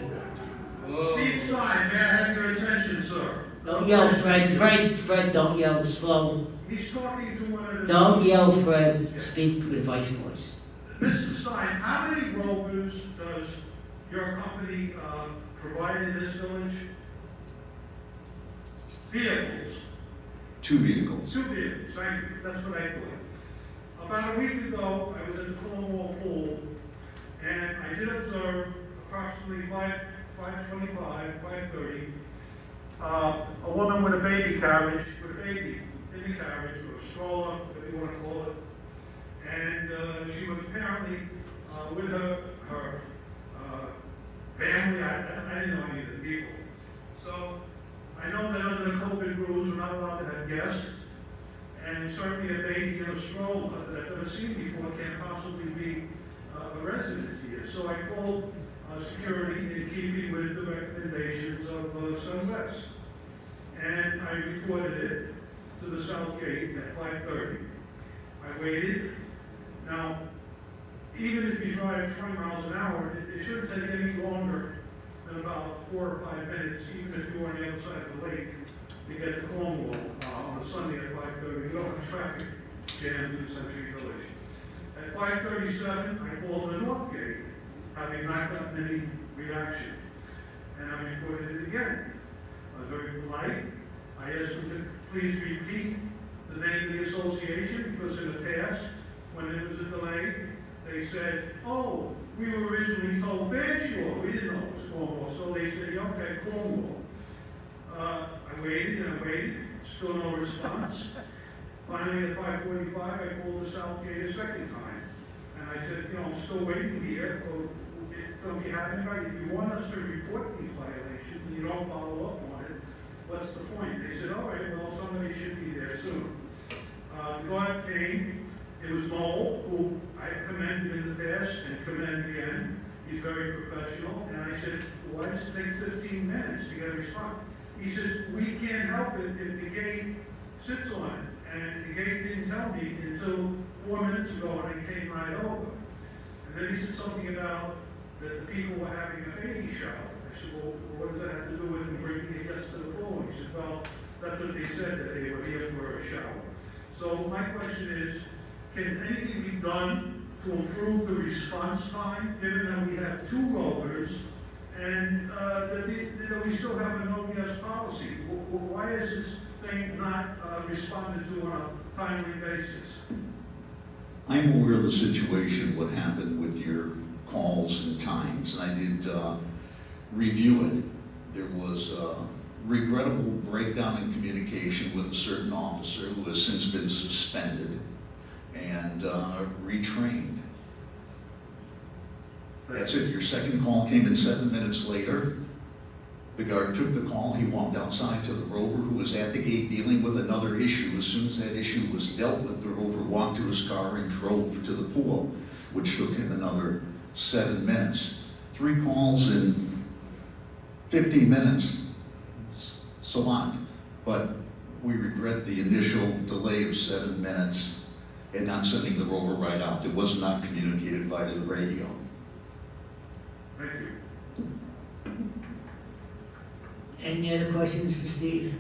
Steve Stein, may I have your attention, sir? Don't yell, Fred, don't yell, slow. He's talking to one of the... Don't yell, Fred, speak with a vice voice. Mr. Stein, how many rovers does your company provide in this village? Vehicles. 2 vehicles. 2 vehicles, thank you, that's what I thought. About a week ago, I was at the Cornwall pool, and I did observe approximately 5:25, 5:30, a woman with a baby carriage, with a baby in the carriage, or a stroller, if you want to call it, and she was apparently with her family. I didn't know any of the people. So I know that under the COVID rules, we're not allowed to have guests, and certainly a baby in a stroller that I've never seen before can't possibly be a resident here. So I called security in keeping with the recommendations of SunWest, and I reported it to the south gate at 5:30. I waited. Now, even if you drive 20 miles an hour, it shouldn't take any longer than about 4 or 5 minutes, even if you're on the other side of the lake, to get to Cornwall on a Sunday at 5:30. You don't have traffic jams in Century Village. At 5:37, I called the north gate, having not gotten any reaction. And I reported it again. I was very polite. I asked them to please repeat the name of the association, because in the past, when there was a delay, they said, oh, we were originally told Fairshore. We didn't know it was Cornwall. So they said, okay, Cornwall. I waited and I waited, still no response. Finally, at 5:45, I called the south gate a second time. And I said, you know, I'm still waiting here. Or, don't you have anybody? If you want us to report these violations and you don't follow up on it, what's the point? They said, all right, well, somebody should be there soon. The guard came. It was Noel, who I commended in the past and commend again. He's very professional. And I said, why does it take 15 minutes to get a response? He says, we can't help it if the gate sits on it. And the gate didn't tell me until 4 minutes ago, and I came right over. And then he said something about that the people were having a baby shower. I said, well, what does that have to do with them bringing the guests to the pool? He said, well, that's what they said, that they were here for a shower. So my question is, can anything be done to improve the response time, given that we have 2 rovers and that we still have a no guest policy? Why is this thing not responded to on a timely basis? I'm aware of the situation, what happened with your calls and times, and I did review it. There was a regrettable breakdown in communication with a certain officer who has since been suspended and retrained. That's it. Your second call came in 7 minutes later. The guard took the call. He walked outside to the rover who was at the gate dealing with another issue. As soon as that issue was dealt with, the rover walked to his car and drove to the pool, which took him another 7 minutes. 3 calls in 15 minutes. It's a lot. But we regret the initial delay of 7 minutes and not sending the rover right out. It was not communicated via the radio. Thank you. Any other questions for Steve?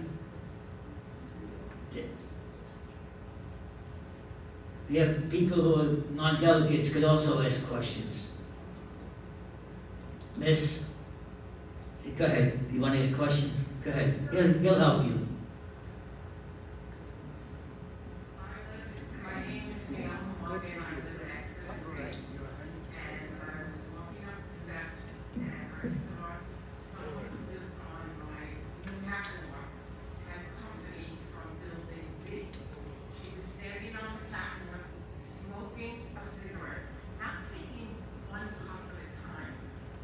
We have people who are non-delegates could also ask questions. Miss? Go ahead. You want to ask a question? Go ahead. He'll help you. My name is Gail Morgan. I live in Exeter Street. And I was walking up the steps and I saw someone who lived on my catwalk had company from Building D. She was standing on the catwalk smoking a cigarette, not taking 1 puff at a time,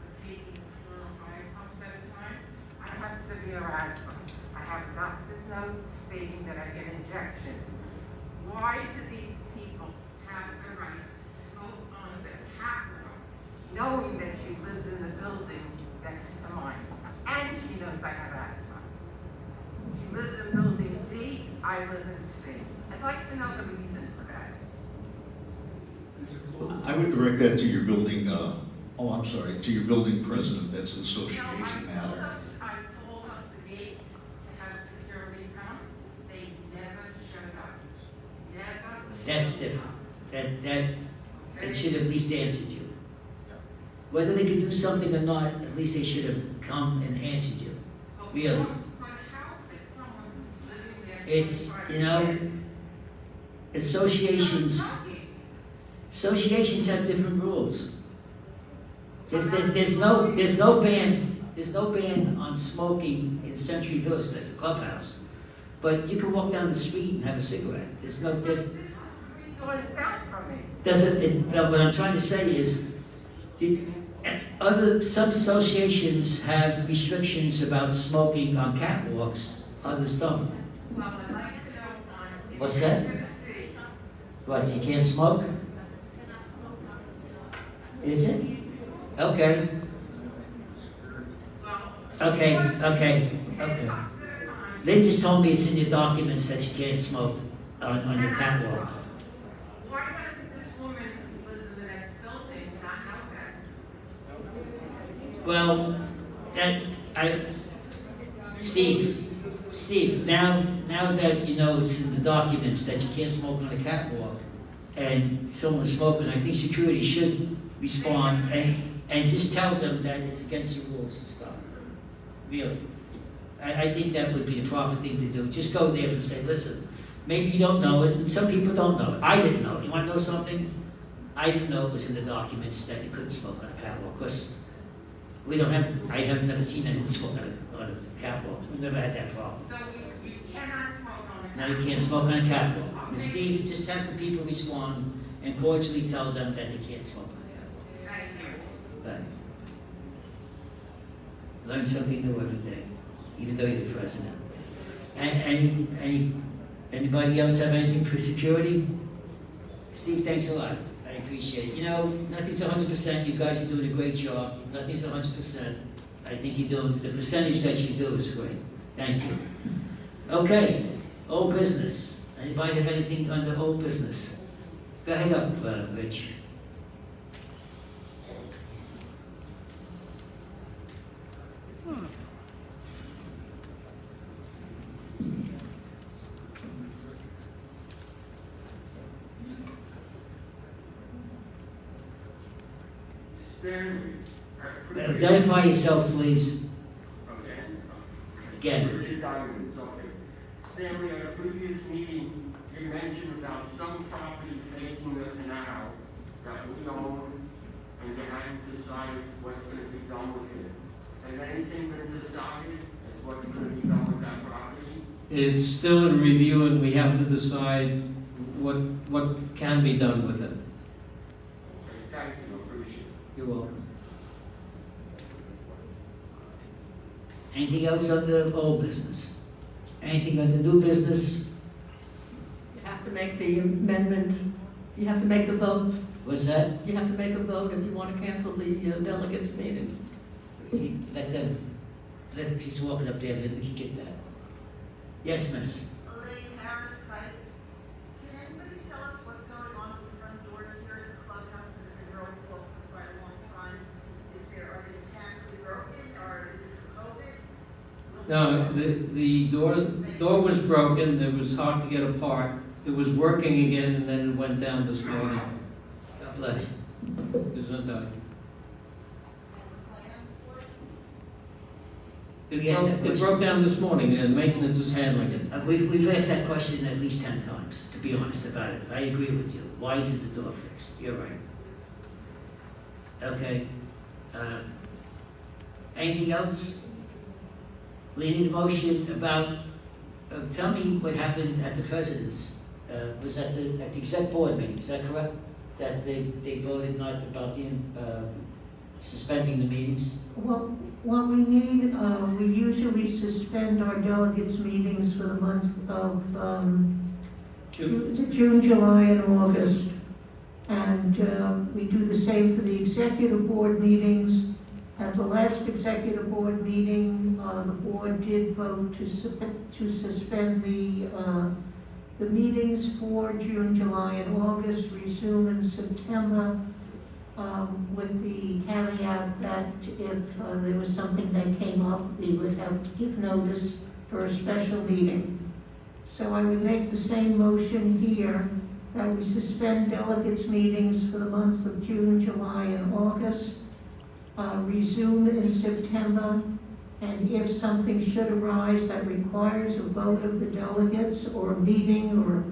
but taking 4 or 5 puffs at a time. I have severe asthma. I have doctor's note stating that I get injections. Why do these people have the right to smoke on the catwalk, knowing that she lives in the building that because I have asthma. She lives in building D, I live in C. I'd like to know the reason for that. I would direct that to your building, to your building president. That's an No, association matter. I pulled up the gate to have security come. They never showed up. Never. That's different. That should have at least answered you. Whether they could do something or not, at least they should have come and answered you. Really. But how could someone who's living there? It's, 25 you know, years associations have different rules. There's no ban on smoking in Century Village. That's the clubhouse. But you can walk down the street and have a cigarette. This is 3 doors down from me. what I'm trying to say is, some associations have restrictions about smoking on catwalks, others don't. Well, I'd like to know. What's that? What, you can't smoke? Is it? Okay. Okay. They just told me it's in your documents that you can't smoke on your catwalk. Why doesn't this woman who lives in the next building not know that? Well, Steve, now that you know it's in the documents that you can't smoke on a catwalk, and someone's smoking, I think security should respond and just tell them that it's against the rules to stop. Really. I think that would be the proper thing to do. Just go there and say, listen, maybe you don't know it, and some people don't know it. I didn't know it. You want to know something? I didn't know it was in the documents that you couldn't smoke on a catwalk, because I have never seen anyone smoke on a catwalk. We've never had that problem. So you cannot smoke on a Now you can't smoke on a catwalk. And Steve, just have the people respond and cordially tell them that they can't smoke on a catwalk. Thank you. But learn something new every day, even though you're the president. Anybody else have anything for security? Steve, thanks a lot. I appreciate it. You know, nothing's 100%. You guys are doing a great job. Nothing's 100%. I think you're doing, the percentage that you do is great. Thank you. Okay, old business. Anybody have anything under old business? Go ahead up, Rich. Stanley. Identify yourself, please. Again. Stanley, at a previous meeting, you mentioned about some property facing the canal that we own, and you hadn't decided what's going to be done with it. Has anything been decided as what's going to be done with that property? It's still in review, and we have to decide what can be done with it. Okay, thank you, appreciate it. You're welcome. Anything else under old business? Anything under new business? You have to make the amendment, you have to make the vote. What's that? You have to make a vote if you want to cancel the delegates meetings. See, she's walking up there, then we can get that. Yes, miss? Elaine Harris, can anybody tell us what's going on with the front doors here at the clubhouse that have been broken for quite a long time? Are they mechanically broken, or is it COVID? No, the door was broken. It was hard to get apart. It was working again, and then it went down this morning. God bless you. Gesundheit. Yes, It broke down this morning, and maintenance is handling it. We've asked that question at least 10 times, to be honest about it. I agree with you. Why isn't the door fixed? You're right. Okay. Anything else? We need a motion about, tell me what happened at the president's, was at the exec board meeting, is that correct? That they voted not about the, suspending the meetings? Well, what we need, we usually suspend our delegates' meetings for the months of June, July, and August. And we do the same for the executive board meetings At the last executive board meeting, the board did vote to suspend the meetings for June, July, and August, resume in September, with the caveat that if there was something that came up, we would have to give notice for a special meeting. So I would make the same motion here, that we suspend delegates' meetings for the months of June, July, and August, resume in September, and if something should arise that requires a vote of the delegates, or a meeting, or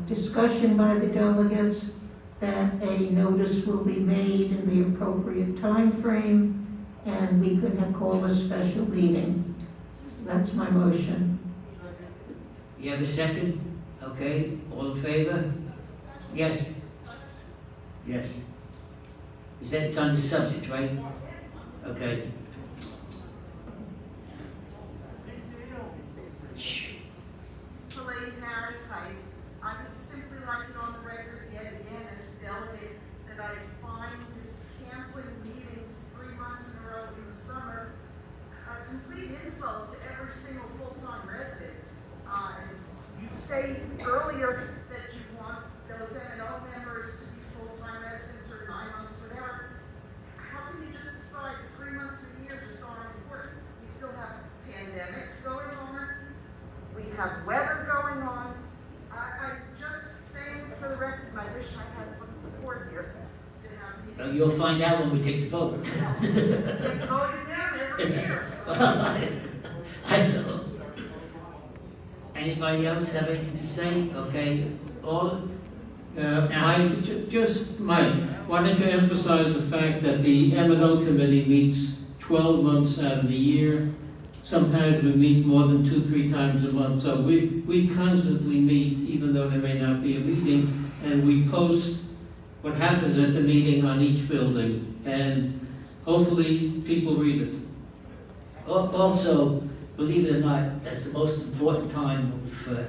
discussion by the delegates, that a notice will be made in the appropriate time frame, and we could have called a special meeting. That's my motion. You have a second? Okay, all in favor? Yes? Yes. Is that, it's on the subject, right? Okay. Shh. Elaine Harris, I would simply like it on the record yet again as a delegate that I find this canceling meetings 3 months in a row in the summer a complete insult to every single full-time resident. You stated earlier that you want those M&O members to be full-time residents or 9 months, whatever. How can you just decide 3 months of the year just aren't important? We still have pandemics going on. We have weather going on. I just saying for the record, and I wish I had some support here to have people. You'll find out when we take the vote. It's voted down every year. I know. Anybody else have anything to say? Okay, all? Mike, why don't you emphasize the fact that the M&O committee meets 12 months out of the year. Sometimes we meet more than 2-3 times a month, so we constantly meet, even though there may not be a meeting, and we post what happens at the meeting on each building, and hopefully people read it. Also, believe it or not, that's the most important time for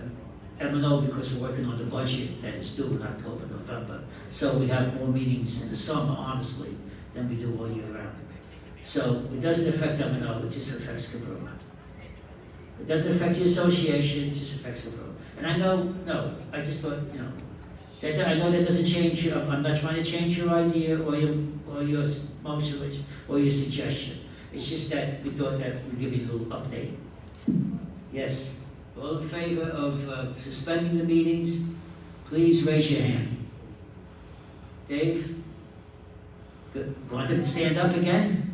M&O because we're working on the budget that is due in October, November. So we have more meetings in the summer, honestly, than we do all year round. So it doesn't affect M&O, it just affects Cobrua. It doesn't affect the association, it just affects Cobrua. And I know, I just thought, I know that doesn't change, I'm not trying to change your idea or your motion or your suggestion. It's just that we thought that we'd give you a little update. Yes, all in favor of suspending the meetings, please raise your hand. Dave? Good. Wanted to stand up again?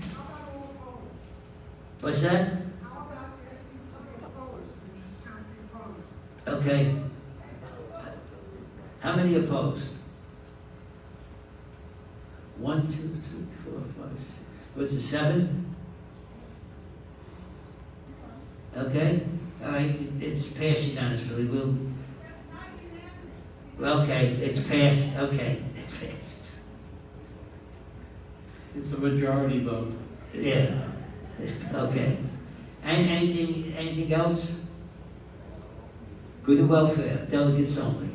What's that? Okay. How many opposed? 1, 2, 3, 4, 5, 6. Was it 7? Okay, all right, it's passed unanimously. Okay, it's passed. Okay, it's passed. It's a majority vote. Yeah. Okay. And anything else? Good and welfare, delegates only.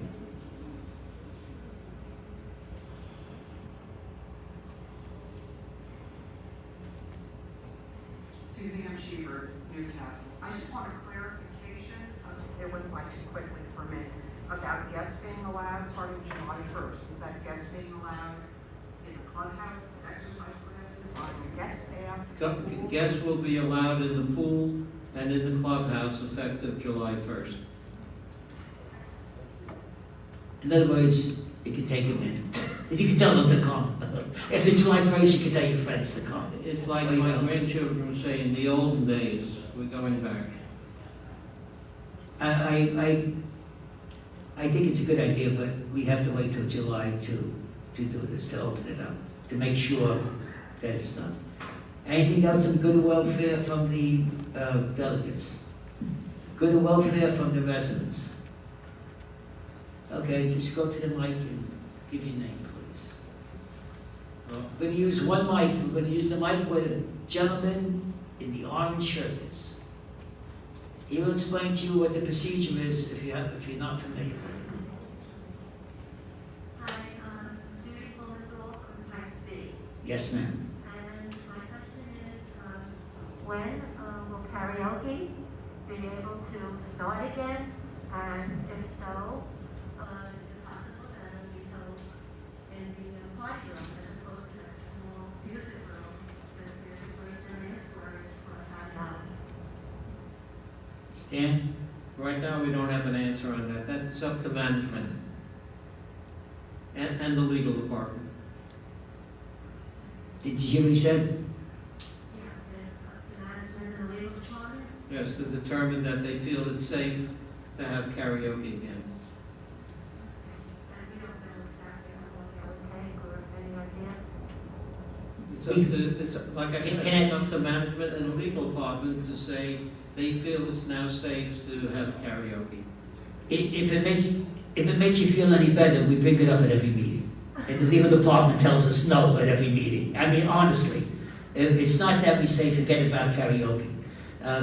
Suzanne Sheever, Newcastle. I just want a clarification, it went by too quickly for me, about guests being allowed starting July 1st. Is that guests being allowed in the clubhouse, exercise classes, on the guest pass? Guests will be allowed in the pool and in the clubhouse effective July 1st. In other words, you can take them in. You can tell them to come. If it's July 1st, you can tell your friends to come. It's like my grandchildren say, in the olden days, we're going back. I think it's a good idea, but we have to wait till July to do this, to open it up, to make sure that it's done. Anything else on good and welfare from the delegates? Good and welfare from the residents? Okay, just go to the mic and give your name, please. We're going to use one mic. We're going to use the mic where the gentleman in the orange shirt is. He will explain to you what the procedure is if you're not familiar. Hi, Judy Blumenthal from Type B. Yes, ma'am. And my question when will karaoke be able to start again? And if so, is it possible that it'll be held in the party room as opposed to a small music room that there's a great demand for it for $5? Stan, right now, we don't have an answer on that. That's up to management and the legal department. Did you hear what he said? Yeah, it's up to management and the legal department. Yes, to determine that they feel it's safe to have karaoke again. And we don't know exactly how long that would take or any idea. It's up to, it's, like I said, Can it's up to management and the legal department to say they feel it's now safe to have karaoke. If it makes you feel any better, we bring it up at every meeting. And the legal department tells us no at every meeting. I mean, honestly, it's not that we say forget about karaoke.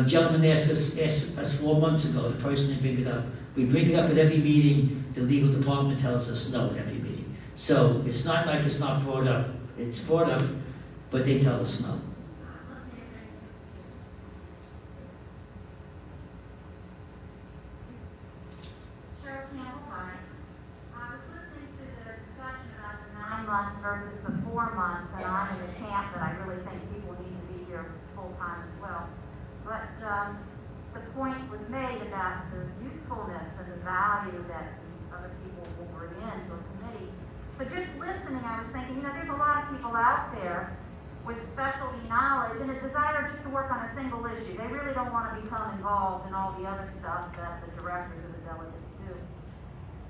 Gentleman asked us 4 months ago, the person who bring it up. We bring it up at every meeting, the legal department tells us no at every meeting. So it's not like it's not brought up. It's brought up, but they tell us no. I was listening to the discussion about the 9 months versus the 4 months, and I'm in the camp that I really think people need to be here full-time as well. But the point was made about the usefulness and the value that these other people will bring in to a committee. But just listening, I was thinking, there's a lot of people out there with specialty knowledge and a desire just to work on a single issue. They really don't want to become involved in all the other stuff that the directors of the delegates do.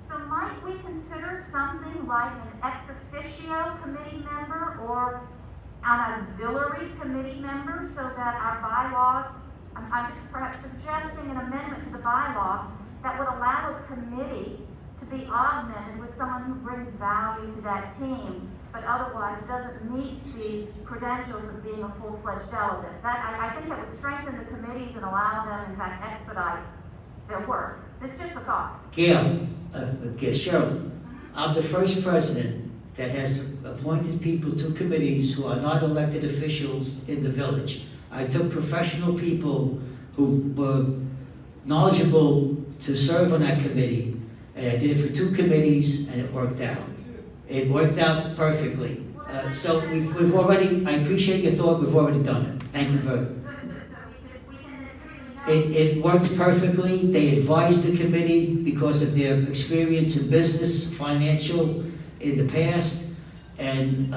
So might we consider something like an ex officio committee member or an auxiliary committee member so that our bylaws, I'm just perhaps suggesting an amendment to the bylaw that would allow a committee to be augmented with someone who brings value to that team, but otherwise doesn't meet the credentials of being a full-fledged delegate. I think that would strengthen the committees and allow them, in fact, expedite their work. It's just a thought. Gail, Cheryl, I'm the first president that has appointed people to committees who are not elected officials in the village. I took professional people who were knowledgeable to serve on that committee, and I did it for 2 committees, and it worked out. It worked out perfectly. So we've already, I appreciate your thought, we've already done it. Thank you very much. It worked perfectly. They advised the committee because of their experience in business, financial, in the past. And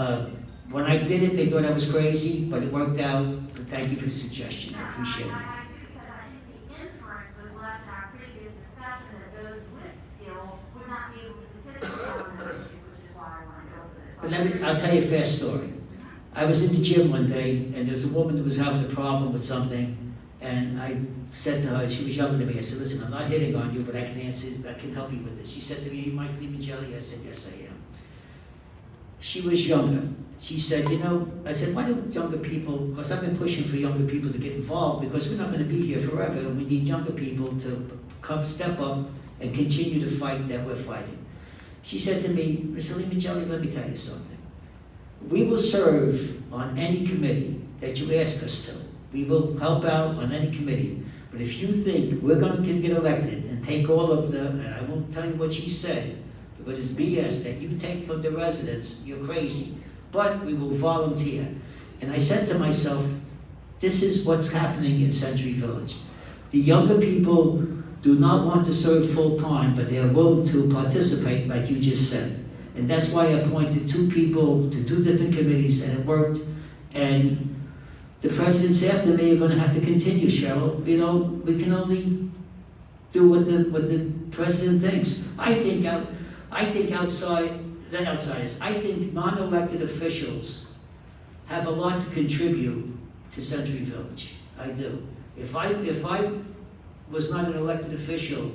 when I did it, they thought I was crazy, but it worked out. But thank you for the suggestion. I appreciate it. I do, because I think the inference was left in our previous discussion that those with skill would not be able to participate on those issues, which is why I wanted to open this. I'll tell you a fast story. I was in the gym one day, and there was a woman who was having a problem with something, and I said to her, she was younger than me, I said, listen, I'm not hitting on you, but I can help you with this. She said to me, are you Mike Limongelli? I said, yes, I am. She was younger. She said, I said, why do younger people, because I've been pushing for younger people to get involved, because we're not going to be here forever, and we need younger people to come step up and continue the fight that we're fighting. She said to me, Mr. Limongelli, let me tell you something. We will serve on any committee that you ask us to. We will help out on any committee. But if you think we're going to get elected and take all of them, and I won't tell you what she said, but it's BS that you take from the residents, you're crazy. But we will volunteer. And I said to myself, this is what's happening in Century Village. The younger people do not want to serve full time, but they are willing to participate like you just said. And that's why I appointed 2 people to 2 different committees, and it worked. And the presidents after me are going to have to continue, Cheryl. We can only do what the president thinks. I think non-elected officials have a lot to contribute to Century Village. I do. If I was not an elected official,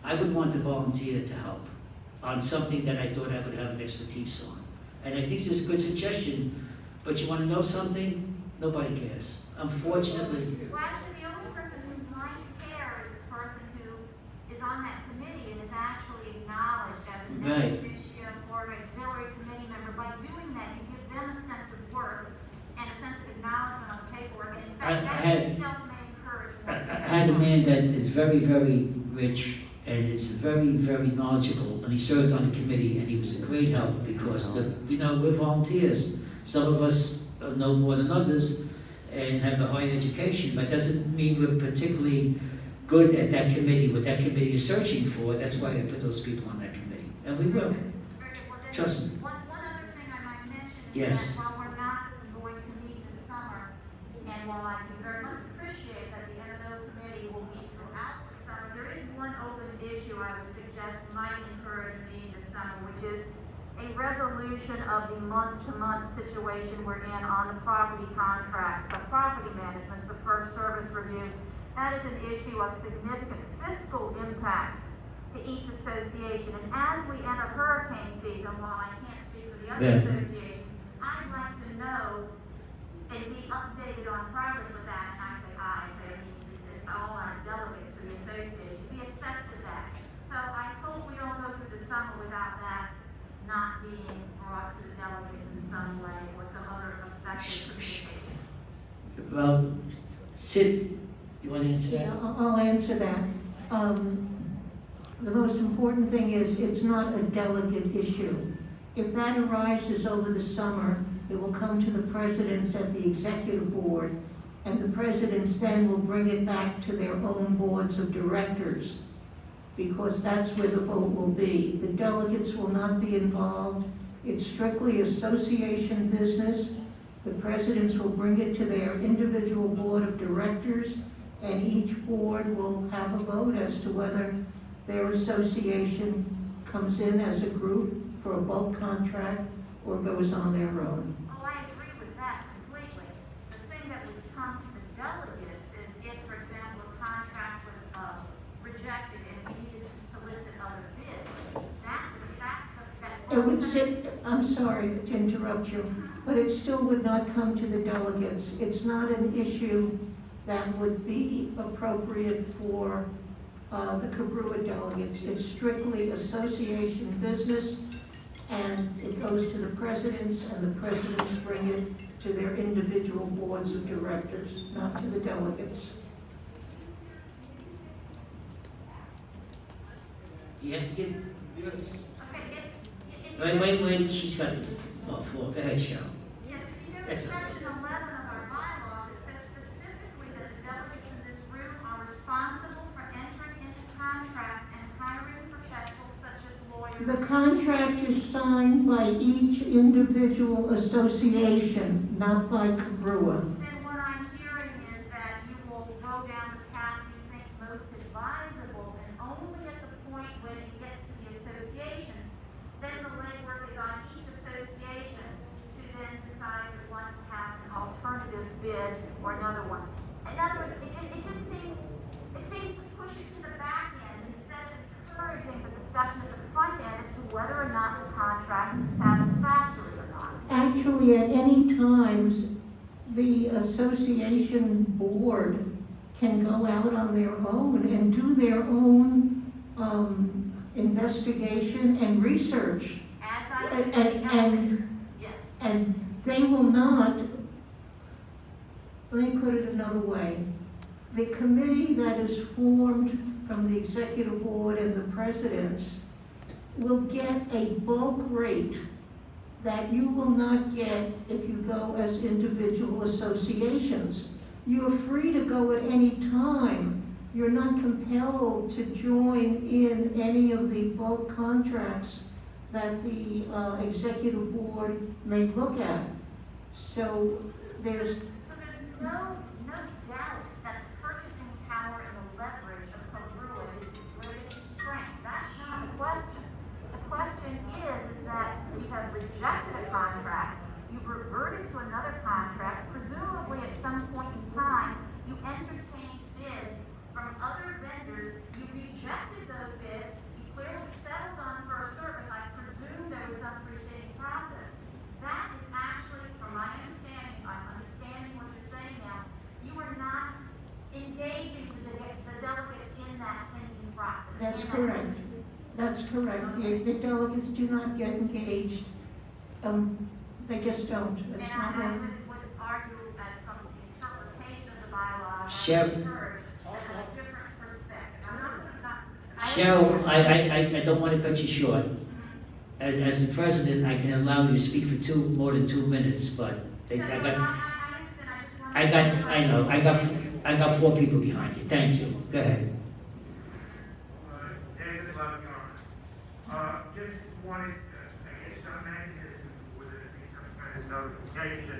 I would want to volunteer to help on something that I thought I would have an expertise on. And I think it's a good suggestion, but you want to know something? Nobody cares. Unfortunately. Well, actually, the only person who might care is the person who is on that committee and is actually acknowledged as an Right. ex officio or auxiliary committee member. By doing that, you give them a sense of worth and a sense of acknowledgement on the paperwork, and in I fact, had- that is self-made encouragement. I had a man that is very, very rich and is very, very knowledgeable, and he served on the committee, and he was a great help because, we're volunteers. Some of us know more than others and have a high education, but doesn't mean we're particularly good at that committee, what that committee is searching for. That's why I put those people on that committee, and we will. Trust me. One other thing I might mention is Yes. that while we're not going to meet this summer, and while I do very much appreciate that the M&O committee will meet throughout the summer, there is one open issue I would suggest might encourage me this summer, which is a resolution of the month-to-month situation we're in on the property contracts, the property management, the first service review. That is an issue of significant fiscal impact to each association. And as we enter hurricane season, while I can't speak for the other Yeah. associations, I'd like to know and be updated on progress with that. And I say this is all our delegates to the association, be assessed to that. So I hope we don't go through the summer without that not being brought to the delegates in some way or some other effective communication. Well, Sid, you want to answer that? Yeah, I'll answer that. The most important thing is it's not a delegate issue. If that arises over the summer, it will come to the presidents at the executive board, and the presidents then will bring it back to their own boards of directors, because that's where the vote will be. The delegates will not be involved. It's strictly association business. The presidents will bring it to their individual board of directors, and each board will have a vote as to whether their association comes in as a group for a bulk contract or goes on their own. Oh, I agree with that completely. The thing that would come to the delegates is if, for example, a contract was rejected and we needed to solicit other bids, It would sit, I'm sorry to interrupt you, but it still would not come to the delegates. It's not an issue that would be appropriate for the Cobrua delegates. It's strictly association business, and it goes to the presidents, and the presidents bring it to their individual boards of directors, not to the delegates. You have to give, Yes. wait, she's got the floor. Go ahead, Cheryl. Yes, if you go to That's section 11 of our bylaws, it says specifically that the delegates in this room are responsible for entering into contracts and hiring professionals such as lawyers. The contract is signed by each individual association, not by Cobrua. Then what I'm hearing is that you will go down the path you think most advisable, and only at the point when it gets to the associations, then the legwork is on each association to then decide if it wants to have an alternative bid or another one. In other words, it just seems to push it to the back end instead of encouraging the discussion at the front end as to whether or not the contract is satisfactory or not. Actually, at any times, the association board can go out on their own and do their own investigation and research. As I yes. And they will not, let me put it another way. The committee that is formed from the executive board and the presidents will get a bulk rate that you will not get if you go as individual associations. You are free to go at any time. You're not compelled to join in any of the bulk contracts that the executive board may look at. So there's no doubt that the purchasing power and the leverage of Cobrua is its greatest strength. That's not the question. The question is that we have rejected a contract, you've reverted to another contract, presumably at some point in time, you entertained bids from other vendors, you rejected those bids, you clearly settled on first service. I presume there was some preceding process. That is actually, from my understanding, I'm understanding what you're saying now, you are not engaging the delegates in that pending process. That's correct. That's correct. The delegates do not get engaged. They just don't. It's not And I one. would argue Cheryl, heard a different perspective. I'm not, Cheryl, I don't want to cut you short. As the president, I can allow you to speak for more than 2 minutes, but I got 4 people behind you. Thank you. Go ahead. David Levion. Just wanted, I guess, some mechanism, whether it be some kind of notification,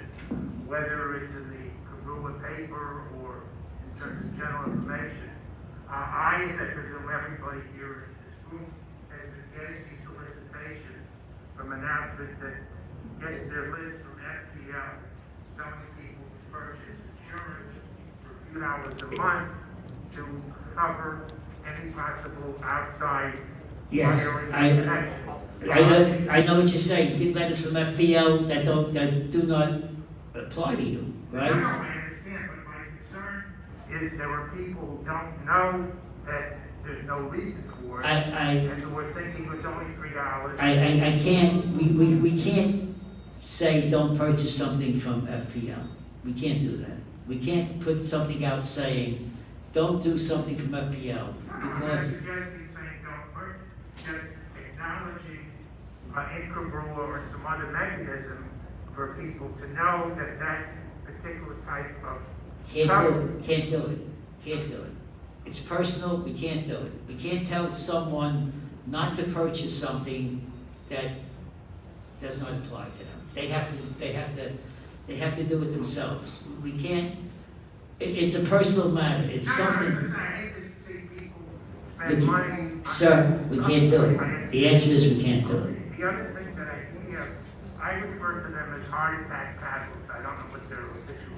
whether it's in the Cobrua paper or in terms of general information. I, as I presume everybody here in this room, has been getting these solicitations from an outfit that gets their list from FPL, telling people to purchase insurance for a few dollars a month to cover any possible outside Yes, wiring connection. I know what you're saying. Get letters from FPL that do not apply to you, right? No, I understand, but my concern is there are people who don't know that there's no reason for it, and who are thinking it's only $3. I can't, we can't say don't purchase something from FPL. We can't do that. We can't put something out saying don't do something from FPL I'm not because suggesting saying don't purchase, just acknowledging in Cobrua or some other mechanism for people to know that that particular type of can't do it. It's personal, we can't do it. We can't tell someone not to purchase something that does not apply to them. They have to do it themselves. We can't, it's a personal matter. It's something. I hate to see people spend money. Sir, we can't do it. The answer is we can't do it. The other thing that I hear, I refer to them as heart attack paddles. I don't know what their official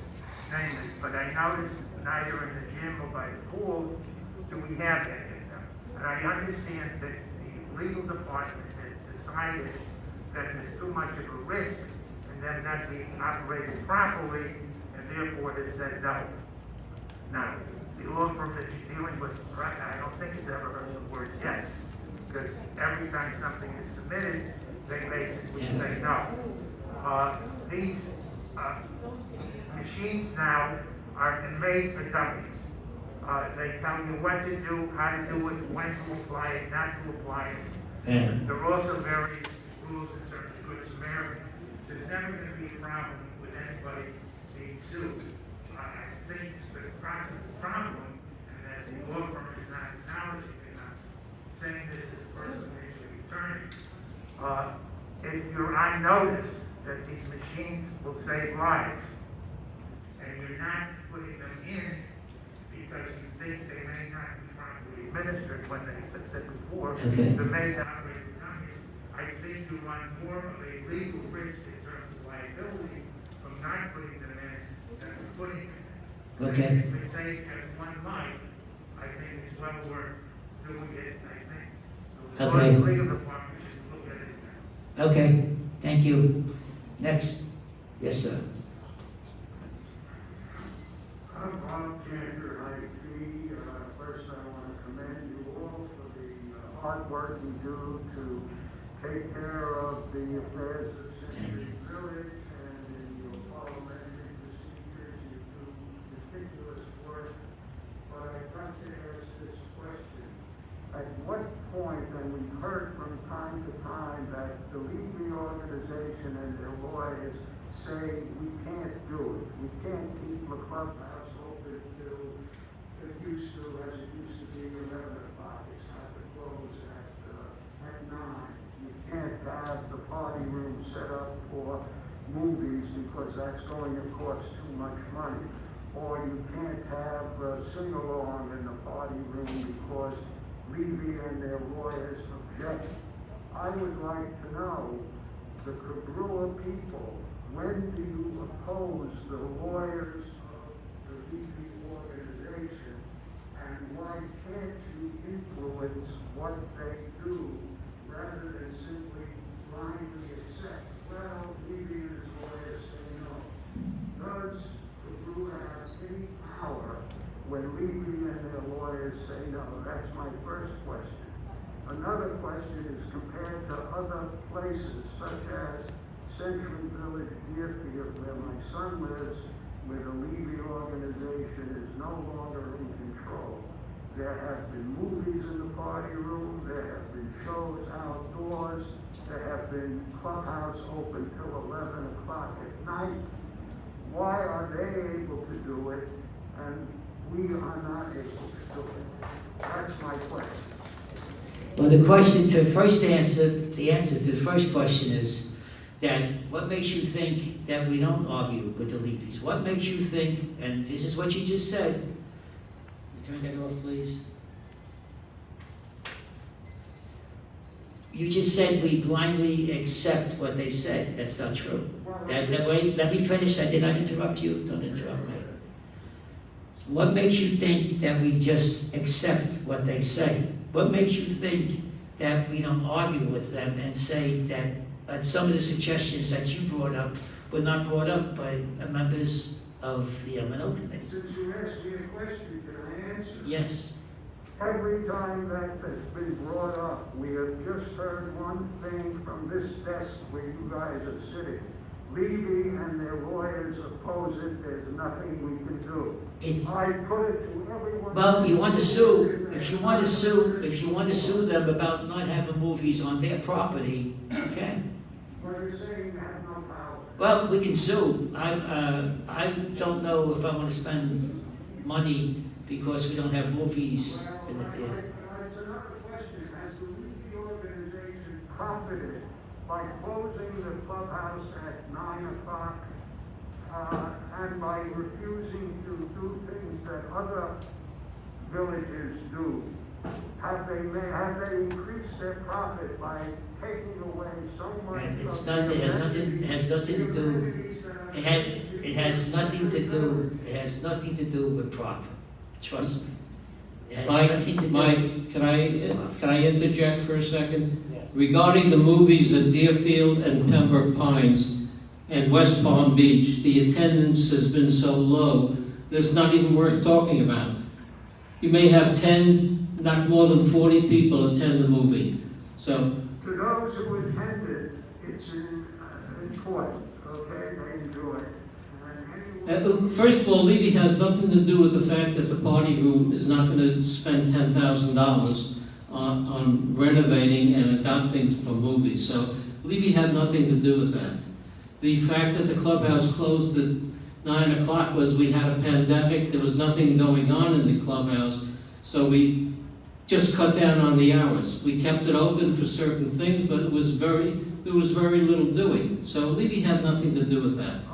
name is, but I noticed neither in the gym or by the pool do we have any of them. And I understand that the legal department has decided that there's too much of a risk and them not being operated properly, and therefore has said no. Now, the law firm that you're dealing with, I don't think it's ever heard the word yes, because every time something is submitted, they basically say no. These machines now are made for dummies. They tell you what to do, how to do it, when to apply it, not to apply it. Yeah. There are also various rules in terms of good Samaritan. There's never going to be a problem with anybody being sued. I think the problem, and as the law firm is not acknowledging it, not saying this is a person actually attorney, if you're on notice that these machines will save lives, and you're not putting them in because you think they may not be properly administered when they, as I said before, Okay. the main operating companies, I think you run more of a legal risk in terms of liability from not putting them in than from putting them in. Okay. If it saves just one life, I think it's well worth doing it, I think. So Okay. the legal department should look at it now. Okay, thank you. Next. Yes, sir. I'm Bob Cantor, IT. First, I want to commend you all for the hard work you do to take care of the affairs of Century Village, and in your parliamentary procedures, you do meticulous work. But I'd like to ask this question. At what point, and we've heard from time to time that the legal organization and their lawyers say we can't do it. We can't keep the clubhouse open till it used to, as it used to be, 11 o'clock. It's have to close at 9. You can't have the party room set up for movies because that's going to cost too much money. Or you can't have sing-along in the party room because Levy and their lawyers object. I would like to know, the Cobrua people, when do you oppose the lawyers of the Levy organization, and why can't you influence what they do rather than simply blindly accept, well, Levy and his lawyers say no? Does Cobrua have any power when Levy and their lawyers say no? That's my first question. Another question is compared to other places, such as Century Village, Deerfield, where my son lives, where the Levy organization is no no longer in control. There have been movies in the party room, there have been shows outdoors, there have been clubhouse open till 11 o'clock at night. Why are they able to do it and we are not able to do it? That's my question. Well, the question to first answer, the answer to the first question is that what makes you think that we don't argue with the Levies? What makes you think, and this is what you just said, turn that off, please. You just said we blindly accept what they said. That's not true. Wait, let me finish. I did not interrupt you. Don't interrupt me. What makes you think that we just accept what they say? What makes you think that we don't argue with them and say that some of the suggestions that you brought up were not brought up by members of the M&O committee? Since you asked me a question, can I answer? Yes. Every time that has been brought up, we have just heard one thing from this desk where you guys are sitting. Levy and their lawyers oppose it, there's nothing we can do. I put it to everyone. Well, you want to sue, if you want to sue them about not having movies on their property, you can. But you're saying you have no power. Well, we can sue. I don't know if I want to spend money because we don't have movies in the theater. It's another question. Has the Levy organization profited by closing the clubhouse at 9 o'clock and by refusing to do things that other villages do? Have they increased their profit by taking away so much? It's not. It has nothing to do. It has nothing to do. It has nothing to do with profit. Trust me. It has nothing to do. Mike, can I interject for a second? Yes. Regarding the movies at Deerfield and Pembroke Pines and West Palm Beach, the attendance has been so low, it's not even worth talking about. You may have 10, not more than 40 people attend the movie. So, to those who attended, it's important, okay? They enjoy it. First of all, Levy has nothing to do with the fact that the party room is not going to spend $10,000 on renovating and adapting for movies. So Levy had nothing to do with that. The fact that the clubhouse closed at 9 o'clock was we had a pandemic. There was nothing going on in the clubhouse. So we just cut down on the hours. We kept it open for certain things, but it was very little doing. So Levy had nothing to do with that.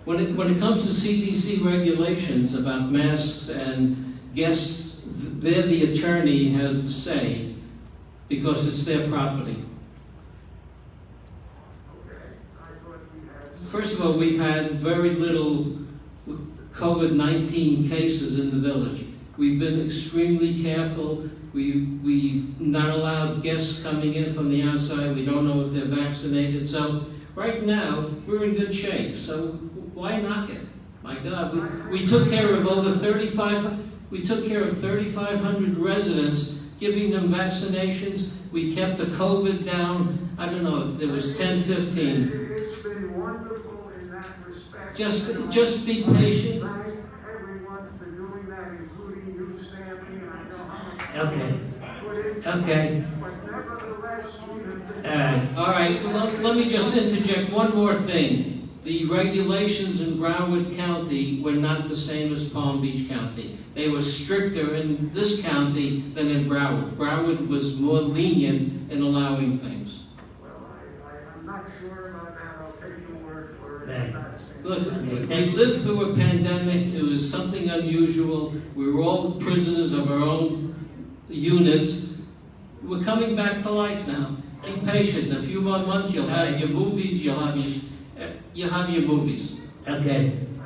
When it comes to CDC regulations about masks and guests, there the attorney has to say because it's their property. First of all, we've had very little COVID-19 cases in the village. We've been extremely careful. We've not allowed guests coming in from the outside. We don't know if they're vaccinated. So right now, we're in good shape. So why knock it? My God, we took care of over 3,500 residents, giving them vaccinations. We kept the COVID down. I don't know if there was 10, 15. It's been wonderful in that respect. Just be patient. Thank everyone for doing that, including you, Stanley, and I know how much. Okay. But nevertheless, you have All right, let me just interject one more thing. The regulations in Broward County were not the same as Palm Beach County. They were stricter in this county than in Broward. Broward was more lenient in allowing things. Well, I'm not sure about that. I'll take your word for it. Look, we lived through a pandemic. It was something unusual. We were all prisoners of our own units. We're coming back to life now. Be patient. In a few more months, you'll have your movies. You'll have your movies. Okay. Again, I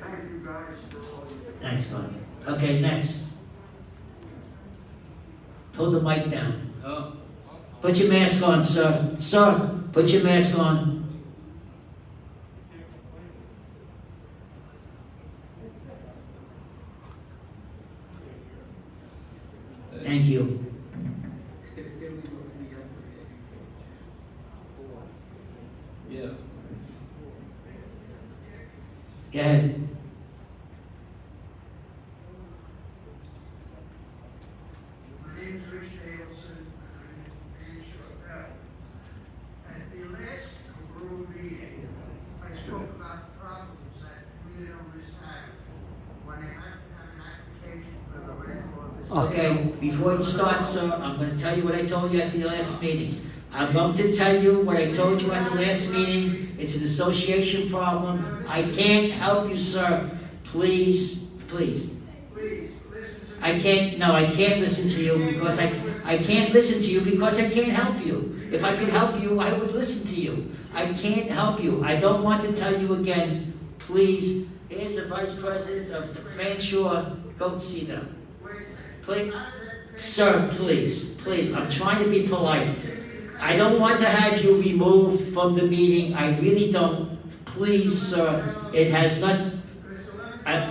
thank you guys for all you do. Thanks, Bob. Okay, next. Pull the mic down. Oh. Put your mask on, sir. Sir, put your mask on. Thank you. Yeah. Go ahead. My name is Rich Daleson, I'm in Shortville. At the last Cobrua meeting, I spoke about problems that we owners have when they have to have an application for the rental of the city. Okay, before you start, sir, I'm gonna tell you what I told you at the last meeting. I'm going to tell you what I told you at the last meeting. It's an association problem. I can't help you, sir. Please, please. Please, listen to me. I can't listen to you because I can't listen to you because I can't help you. If I could help you, I would listen to you. I can't help you. I don't want to tell you again. Please, here's the Vice President of Fanshawe. Go see them. Please, sir, please, please. I'm trying to be polite. I don't want to have you removed from the meeting. I really don't. Please, sir. It has not.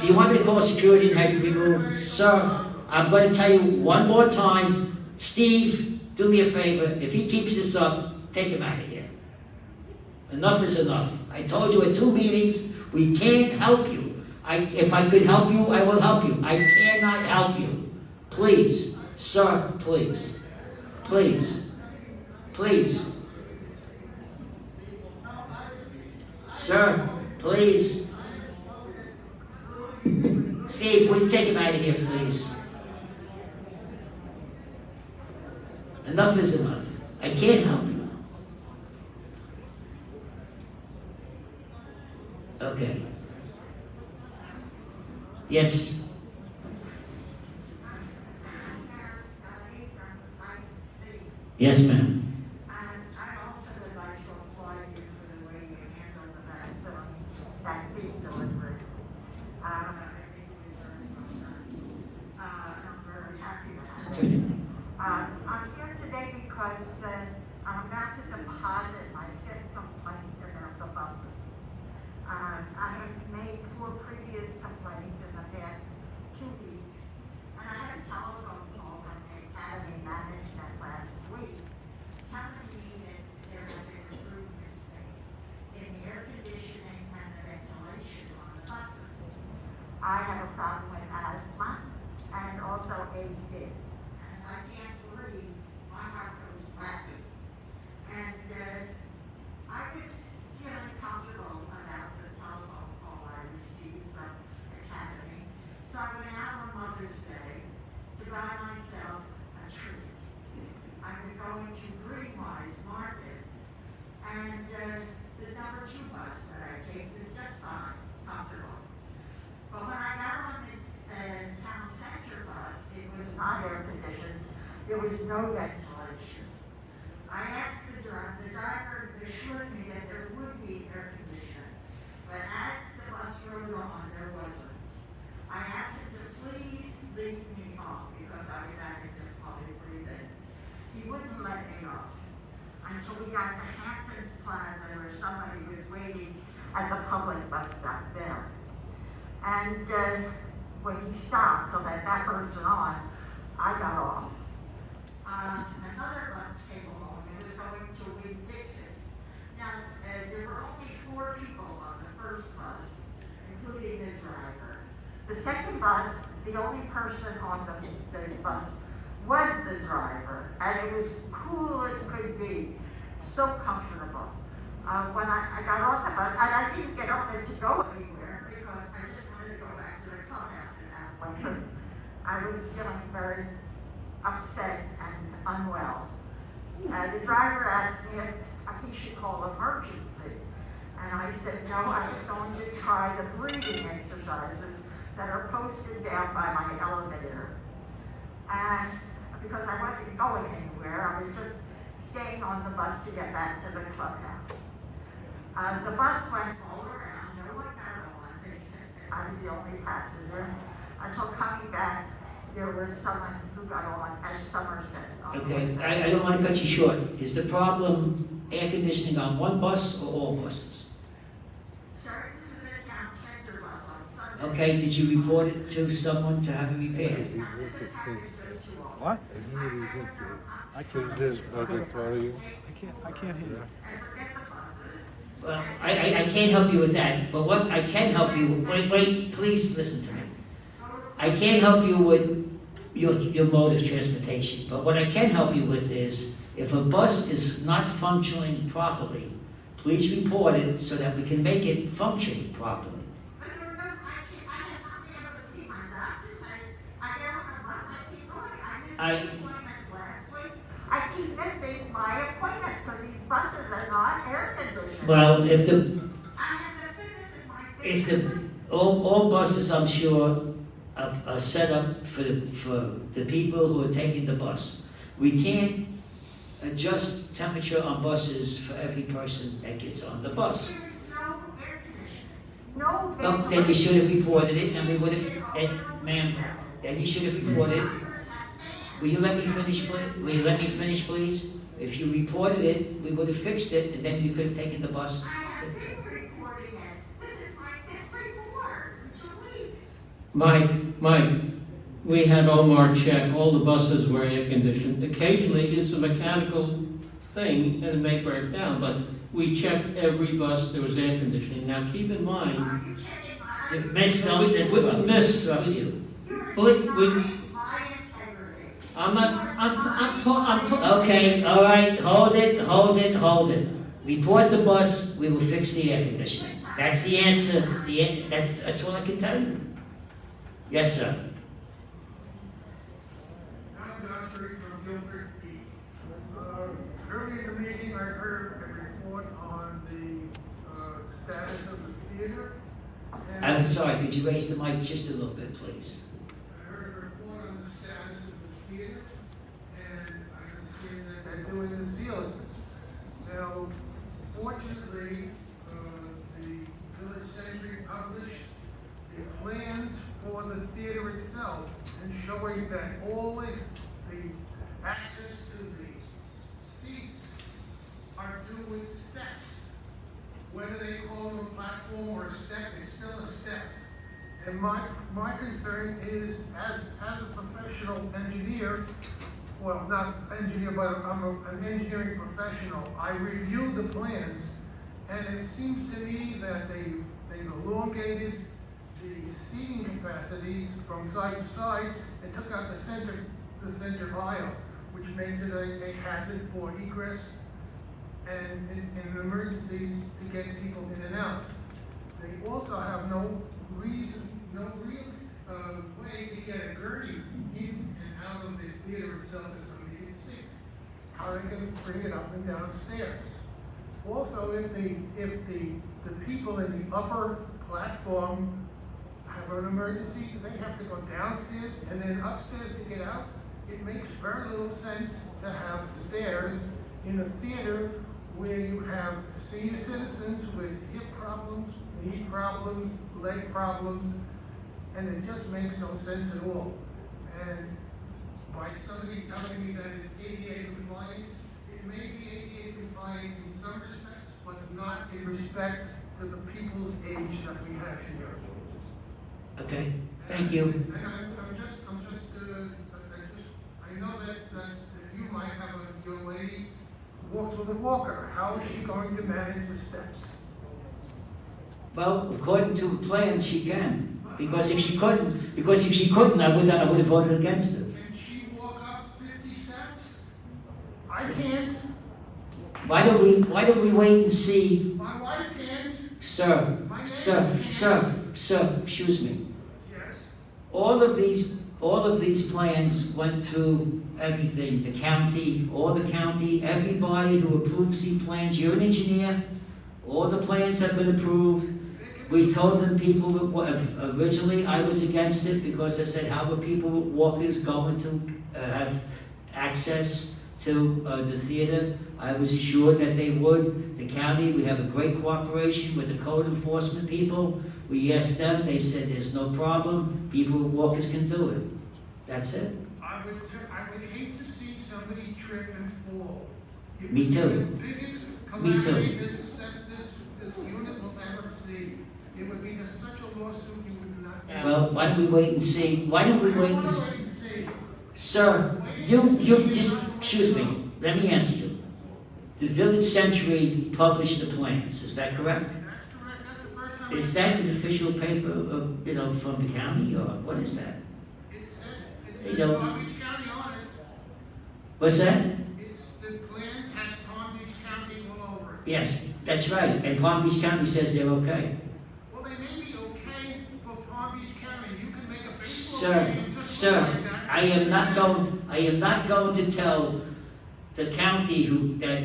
Do you want me to call security and have you removed? Sir, I'm going to tell you one more time. Steve, do me a favor. If he keeps this up, take him out of here. Enough is enough. I told you at 2 meetings, we can't help you. If I could help you, I will help you. I cannot help you. Please, sir, please. Please. Please. Sir, please. Steve, will you take him out of here, please? Enough is enough. I can't help you. Okay. Yes. Yes, ma'am. I'm here today because I'm about to deposit my 5th complaint about the buses. I have made 4 previous complaints in the past 2 weeks, and I had a telephone call from the Academy Management last week telling me that there was an improvement made in the air conditioning and the ventilation on the buses. I have a problem with asthma and also AFib. I can't believe my heart goes flat. And I was feeling comfortable about the telephone call I received from Academy. So I went out on Mother's Day to buy myself a treat. I was going to Greenwise Market, and the number 2 bus that I take was just fine, comfortable. But when I got on this town center bus, it was not air conditioned. There was no ventilation. I asked the driver assured me that there would be air conditioning, but as the bus rode on, there wasn't. I asked him to please leave me off because I was having difficulty breathing. He wouldn't let me off until we got to Hampton's Plaza where somebody was waiting at the public bus stop there. And when he stopped, so that person on, I got off. Another bus came along, it was going to Winn-Dixon. Now, there were only 4 people on the first bus, including the driver. The second bus, the only person on the bus was the driver, and it was cool as could be, so comfortable. When I got off the bus, and I didn't get on it to go anywhere because I just wanted to go back to the clubhouse at that point because I was feeling very upset and unwell. The driver asked me if he should call emergency. And I said, no, I was going to try the breathing exercises that are posted down by my elevator. And because I wasn't going anywhere, I was just staying on the bus to get back to the clubhouse. The bus went all around, no one got on, I was the only passenger, until coming back, there was someone who got on at Somerset. Okay, I don't want to cut you short. Is the problem air conditioning on one bus or all buses? Sir, this is a town center bus on Sunday. Okay, did you report it to someone to have it repaired? What? I can't hear you. I can't hear you. And forget the buses. Well, I can't help you with that, but what I can help you, wait, please listen to me. I can't help you with your mode of transportation, but what I can help you with is, if a bus is not functioning properly, please report it so that we can make it function properly. But you remember, I have not been able to see my doctors. I get on a bus, I keep going. I missed appointments last week. I keep missing my appointments because these buses are not air conditioned. Well, I have the fitness in my face. if all buses, I'm sure, are set up for the people who are taking the bus. We can't adjust temperature on buses for every person that gets on the bus. There is no air conditioning. No. Well, then you should have reported it, and we would have, ma'am, then you should have reported it. Will you let me finish, please? Will you let me finish, please? If you reported it, we would have fixed it, and then you could have taken the bus. I have been reporting it. This is my fifth report in 2 weeks. Mike, we had Omar check, all the buses were air conditioned. Occasionally, it's a mechanical thing and it may break down, but we checked every bus, there was air conditioning. Now, keep in mind, Miss, no, that's Miss, you. I'm not, Okay, all right, hold it. Report the bus, we will fix the air conditioning. That's the answer, that's all I can tell you. Yes, sir. I'm Dr. from Guilford Beach. Early in the meeting, I heard a report on the status of the theater. I'm sorry, could you raise the mic just a little bit, please? I heard a report on the status of the theater, and I understand that they're doing the ceilings. Now, fortunately, the Village Century published the plans for the theater itself and showing that all the access to the seats are due with steps. Whether they call them a platform or a step, it's still a step. And my concern is, as a professional engineer, well, not engineer, but I'm an engineering professional, I reviewed the plans, and it seems to me that they've elongated the seating capacities from side to side and took out the center aisle, which makes it a hazard for egress and in emergencies to get people in and out. They also have no real way to get a gurney in and out of the theater itself as somebody can see. How are they going to bring it up and downstairs? Also, if the people in the upper platform have an emergency, they have to go downstairs and then upstairs to get out. It makes very little sense to have stairs in a theater where you have senior citizens with hip problems, knee problems, leg problems, and it just makes no sense at all. And by somebody telling me that it's ADA compliant, it may be ADA compliant in some respects, but not in respect to the people's age that we have here. Okay, thank you. And I know that you might have a young lady who walks with a walker. How is she going to manage the steps? Well, according to the plan, she can. Because if she couldn't, I would have voted against her. Can she walk up 50 steps? I can't. Why don't we wait and see? My wife can't. Sir, excuse me. Yes. All of these plans went through everything, the county, everybody who approves these plans. You're an engineer. All the plans have been approved. We told them originally I was against it because I said, how are people with walkers going to have access to the theater? I was assured that they would. The county, we have a great cooperation with the code enforcement people. We asked them, they said there's no problem, people with walkers can do it. That's it. I would hate to see somebody trip and fall. It Me would be too. the biggest Me too. calamity this unit will ever see. It would be such a lawsuit you would not get. Well, why don't we wait and see? Why don't we wait and see? Sir, you just, excuse me, let me answer you. the Village Century published the plans, is that correct? That's correct, that's the first time. Is that an official paper, from the county, or what is that? It You said know- Palm Beach County on it. What's that? It's, the plans had Palm Beach County all over it. Yes, that's right, and Palm Beach County says they're okay. Well, they may be okay for Palm Beach County, you can make a baseball Sir, stadium just sir, like that. I am not going to tell the county that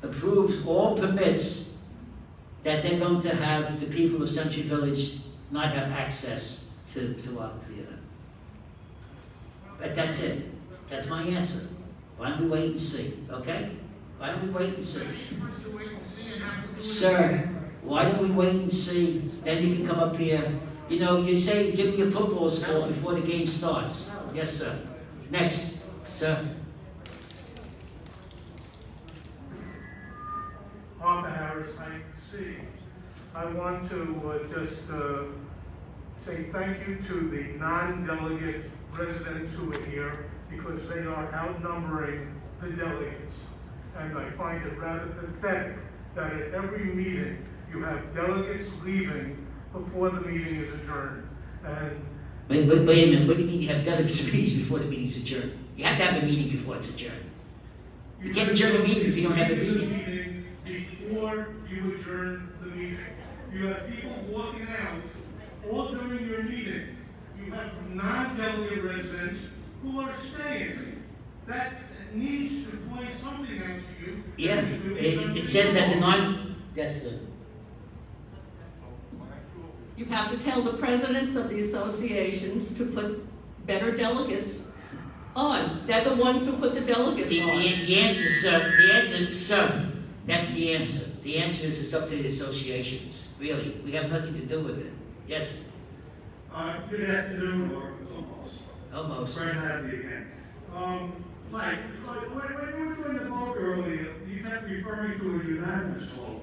approves all permits that they're going to have the people of Century Village not have access to our theater. But that's it. That's my answer. Why don't we wait and see, okay? Why don't we wait and see? Sir, why don't we wait and see, then you can come up here. You know, you say, give me a football score before the game starts. Yes, sir. Next, sir. Arthur Harris, IC. I want to just say thank you to the non-delegate residents who are here because they are outnumbering the delegates. And I find it rather pathetic that at every meeting you have delegates leaving before the meeting is adjourned. And Wait a minute, what do you mean you have delegates meetings before the meeting's adjourned? You have to have a meeting before it's adjourned. You can't adjourn a meeting if you don't have a meeting. Before you adjourn the meeting. You have people walking out all during your meeting. You have non-delegate residents who are staying. That needs to point something out to you. Yeah, it says that the yes, sir. You have to tell the presidents of the associations to put better delegates on. They're the ones who put the delegates on. The answer, sir, that's the answer. The answer is it's up to the associations, really. We have nothing to do with it. Yes, Good afternoon, or almost. Great to have you again. Mike, when you were doing the vote earlier, you kept referring to a unanimous vote.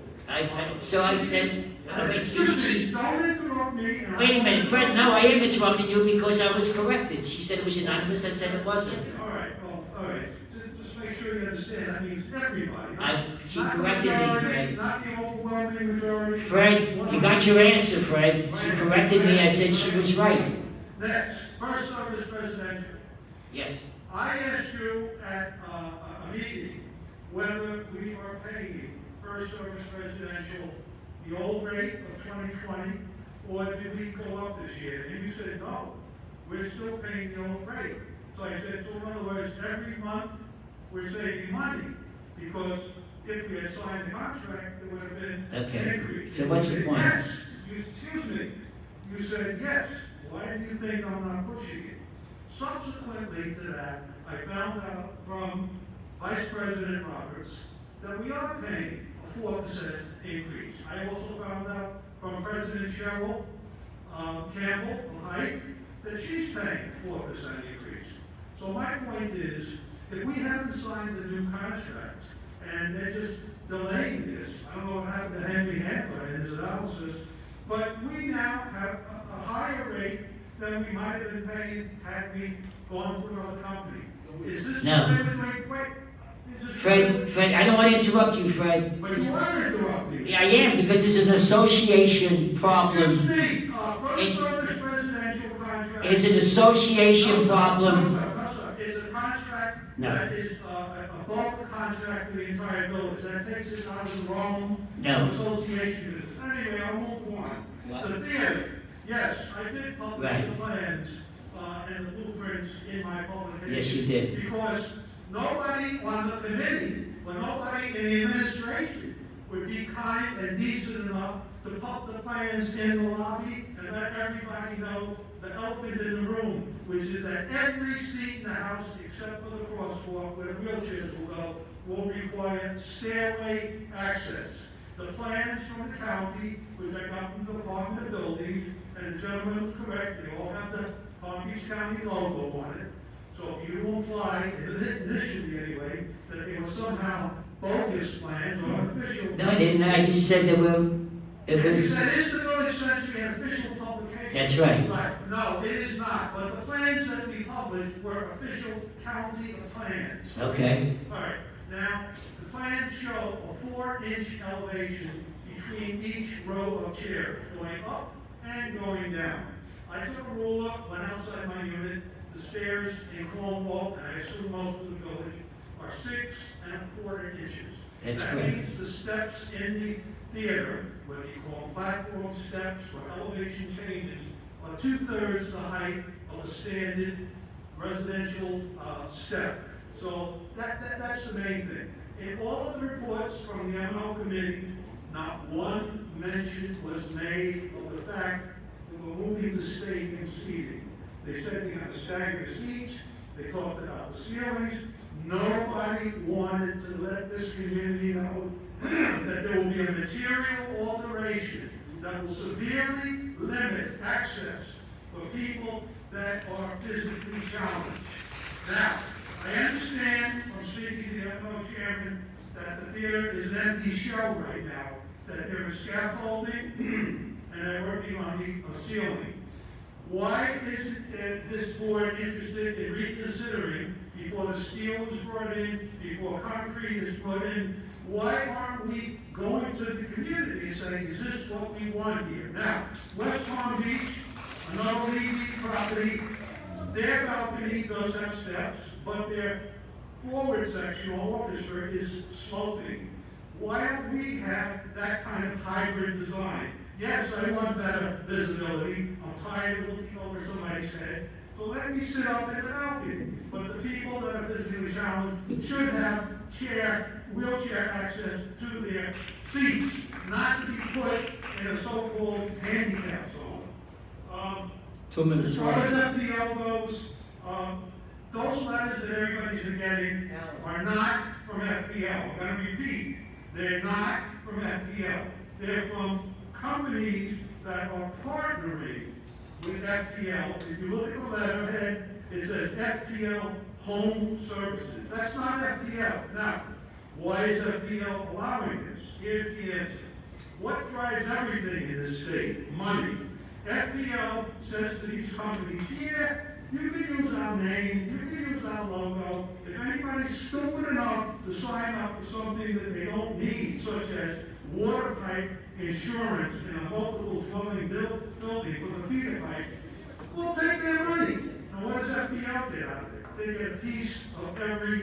So I said, Excuse me, don't interrupt me. wait a minute, Fred, no, I am interrupting you because I was corrected. She said it was unanimous, I said it wasn't. All right, just make sure you understand, that means everybody. She Not the corrected me, majority, Fred. Not the overwhelming majority. Fred, you got your answer, Fred. She corrected me, I said she was right. Next, first service presidential. Yes. I asked you at a meeting whether we are paying you first service residential the old rate of 2020, or did we go up this year? And you said, no, we're still paying the old rate. So I said, so in other words, every month we're saving money, because if we had signed the contract, there would have been an increase. So what's the point? Yes, excuse me, you said yes. Why do you think I'm not pushing it? Subsequently to that, I found out from Vice President Roberts that we are paying a 4% increase. I also found out from President Cheryl Campbell of Height that she's paying a 4% increase. So my point is, if we haven't signed the new contract and they're just delaying this, I don't know what happened to Henry Handler in his analysis, but we now have a higher rate than we might have been paying had we gone to another company. Is this No. Fred, I don't want to interrupt you, Fred. But you want to interrupt me. Yeah, I am, because this is an association problem. Excuse me, It's- first service residential contract. It's an association problem. No, sir. It's a contract No. that is a bulk contract for the entire village. That takes it out of the realm No. of association business. Anyway, I'll move on. What? The theater, yes, I did publish Right. the plans and the blueprints in my publication. Yes, you did. Because nobody on the committee, or nobody in the administration would be kind and decent enough to put the plans in the lobby and let everybody know the elephant in the room, which is that every seat in the house, except for the crosswalk where the wheelchairs will go, will require stairway access. The plans from the county, which I got from the Department of Buildings, and the gentleman was correct, they all have the Palm Beach County logo on it. So if you imply, initially anyway, that they were somehow bogus plans or unofficial. No, I didn't. I just said there were, it You was, said, is the village century an official publication? That's right. Right, no, it is not, but the plans that we published were official county plans. okay. All right, Now, the plans show a 4-inch elevation between each row of chairs, going up and going down. I took a ruler, went outside my unit. The stairs in Cornwall, and I assume most of the village, are 6¼ inches. That's That correct. means the steps in the theater, whether you call them platform steps or elevation changes, are 2/3 the height of a standard residential step. So that's the main thing. In all of the reports from the M&O committee, not one mention was made of the fact that we're moving the stadium seating. They said they're going to stagger seats. They talked about the ceilings. Nobody wanted to let this community know that there will be a material alteration that will severely limit access for people that are physically challenged. Now, I understand from speaking to the M&O chairman that the theater is an empty shell right now, that there is scaffolding and they're working on the ceiling. Why isn't this board interested in reconsidering before the steel is brought in, before concrete is put in? Why aren't we going to the community and saying, is this what we want here? Now, West Palm Beach, another Levy property, their balcony does have steps, but their forward section or orchestra is sloping. Why don't we have that kind of hybrid design? Yes, I want better visibility. I'm tired of looking over somebody's head. So let me sit up in the balcony. But the people that are physically challenged should have wheelchair access to their seats, not to be put in a so-called handicap zone. 2 minutes. As far as FPL goes, those letters that everybody's been getting are not from FPL. I'm going to repeat, they're not from FPL. They're from companies that are partnering with FPL. If you look at the letterhead, it says FPL Home Services. That's not FPL. Now, why is FPL allowing this? Here's the answer. What drives everything in this state? Money. FPL says to these companies, yeah, you can use our name, you can use our logo. If anybody's stupid enough to sign up for something that they don't need, such as water pipe insurance in a multiple dwelling building for the feeder pipe, we'll take their money. And what does FPL get out of it? They get a piece of every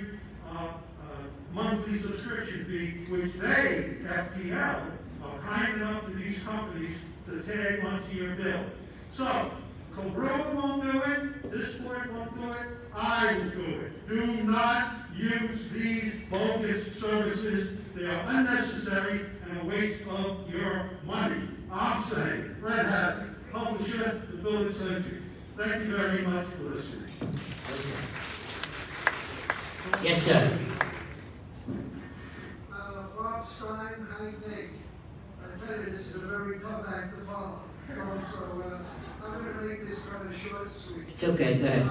monthly subscription fee, which they, FPL, are kind enough to these companies to tag onto your bill. So, Cobrua won't do it, this board won't do it, I will do it. Do not use these bogus services. They are unnecessary and a waste of your money. I'm saying, Fred Hadley, publisher, the Village Century. Thank you very much for listening. Yes, sir. Bob Stein, how you think? I tell you, this is a very tough act to follow. So I'm going to make this kind of short and sweet. It's okay, go ahead.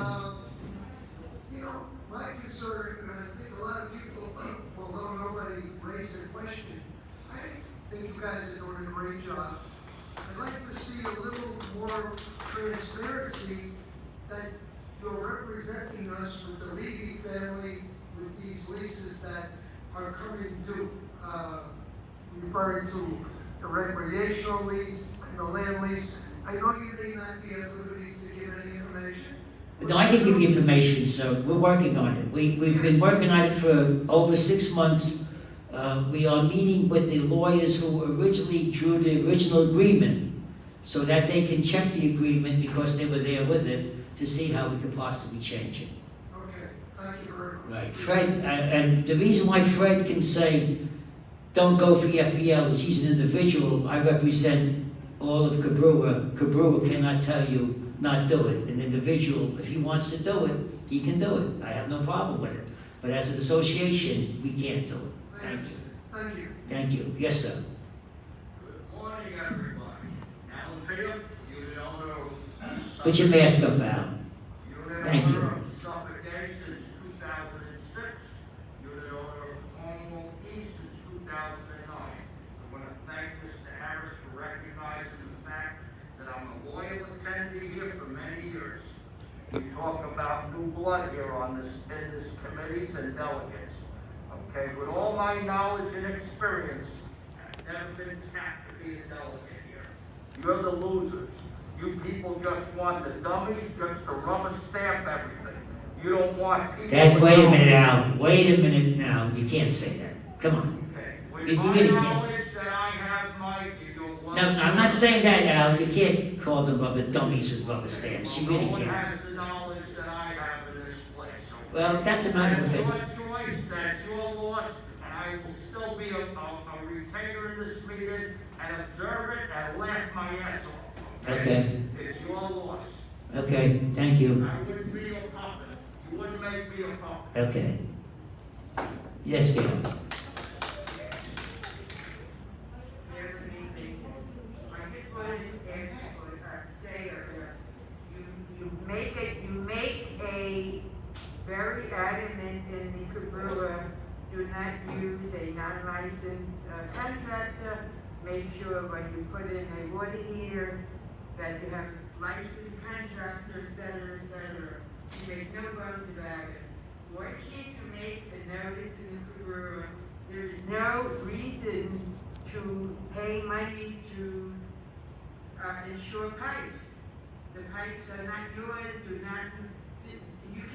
You know, my concern, and I think a lot of people, although nobody raised a question, I think you guys are doing a great job. I'd like to see a little more transparency that you're representing us with the Levy family with these leases that are coming due. Referring to the recreational lease and the land lease. I know you may not be at liberty to give any information. No, I can give you information, sir. We're working on it. We've been working on it for over 6 months. We are meeting with the lawyers who originally drew the original agreement so that they can check the agreement because they were there with it to see how we could possibly change it. Okay, thank you very much. Right. Fred, and the reason why Fred can say, don't go for the FPL is he's an individual. I represent all of Cobrua. Cobrua cannot tell you not do it. An individual, if he wants to do it, he can do it. I have no problem with it. But as an association, we can't do it. Thank you. Thank you. Thank you. Yes, sir. Good morning, everybody. Alan Taylor, unit owner of Put your mask up, Al. Unit Thank owner you. of Suffolk Day since 2006. Unit owner of Cornwall East since 2009. I want to thank Mr. Harris for recognizing the fact that I'm a loyal attendee here for many years. We talk about new blood here on this, in this committees and delegates. okay? With all my knowledge and experience, I've never been tapped to be a delegate here. You're the losers. You people just want the dummies just to rubber stamp everything. You don't want people. Wait a minute, Al. Wait a minute now. You can't say that. Come on. Okay. With You my really can't. knowledge that I have, Mike, you don't want. No, I'm not saying that, Al. You can't call them rubber dummies with rubber stamps. You really No one can't. has the knowledge that I have in this place. Okay? Well, that's a matter of opinion. That's your choice, that's your loss, and I will still be a retainer in this meeting and observe it and laugh my ass off. Okay. It's your loss. Okay, thank you. I wouldn't be a puppet. You wouldn't make me a puppet. Okay. Yes, Gail. I just wanted to ask for a stay or you make a very adamant in the Cobrua, do not use a non-licensed contractor. Make sure when you put in a water heater that you have licensed contractors, et cetera. You make no bones about it. Why can't you make a notice in the Cobrua? There is no reason to pay money to insure pipes. The pipes are not yours, you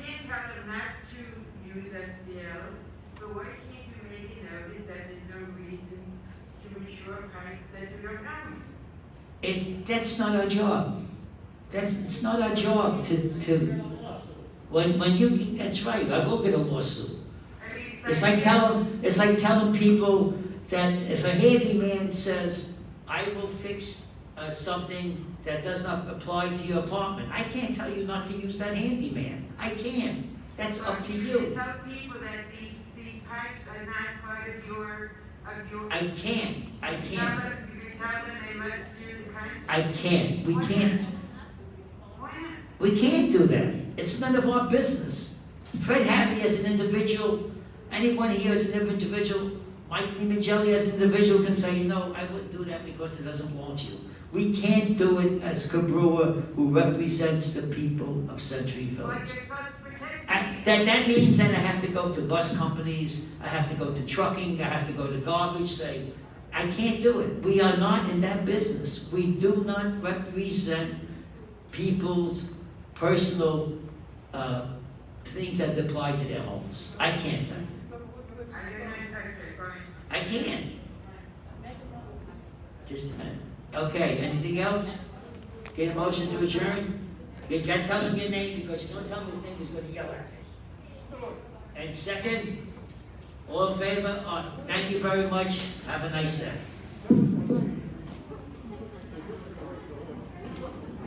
can't tell them not to use that bill, so why can't you make a notice that there's no reason to insure pipes that you don't own? That's not our job. It's not our job when you, that's right, I will get a lawsuit. It's like telling people that if a handyman says, I will fix something that does not apply to your apartment, I can't tell you not to use that handyman. I can. That's up to you. Tell people that these pipes are not part of your. I can't. You tell them they must use the contract. I can't. We can't. Why not? We can't do that. It's none of our business. Fred Happy as an individual, anyone here as an individual, Mike Limagelli as an individual can say, you know, I wouldn't do that because it doesn't belong to you. We can't do it as Cobrua, who represents the people of Century Village. That means that I have to go to bus companies, I have to go to trucking, I have to go to garbage, say, I can't do it. We are not in that business. We do not represent people's personal things that apply to their homes. I can't do it. I can't. Just a minute. Okay, anything else? Get a motion to adjourn? You can't tell him your name because you don't tell him his name, he's going to yell at me. And second, all in favor? Thank you very much. Have a nice day.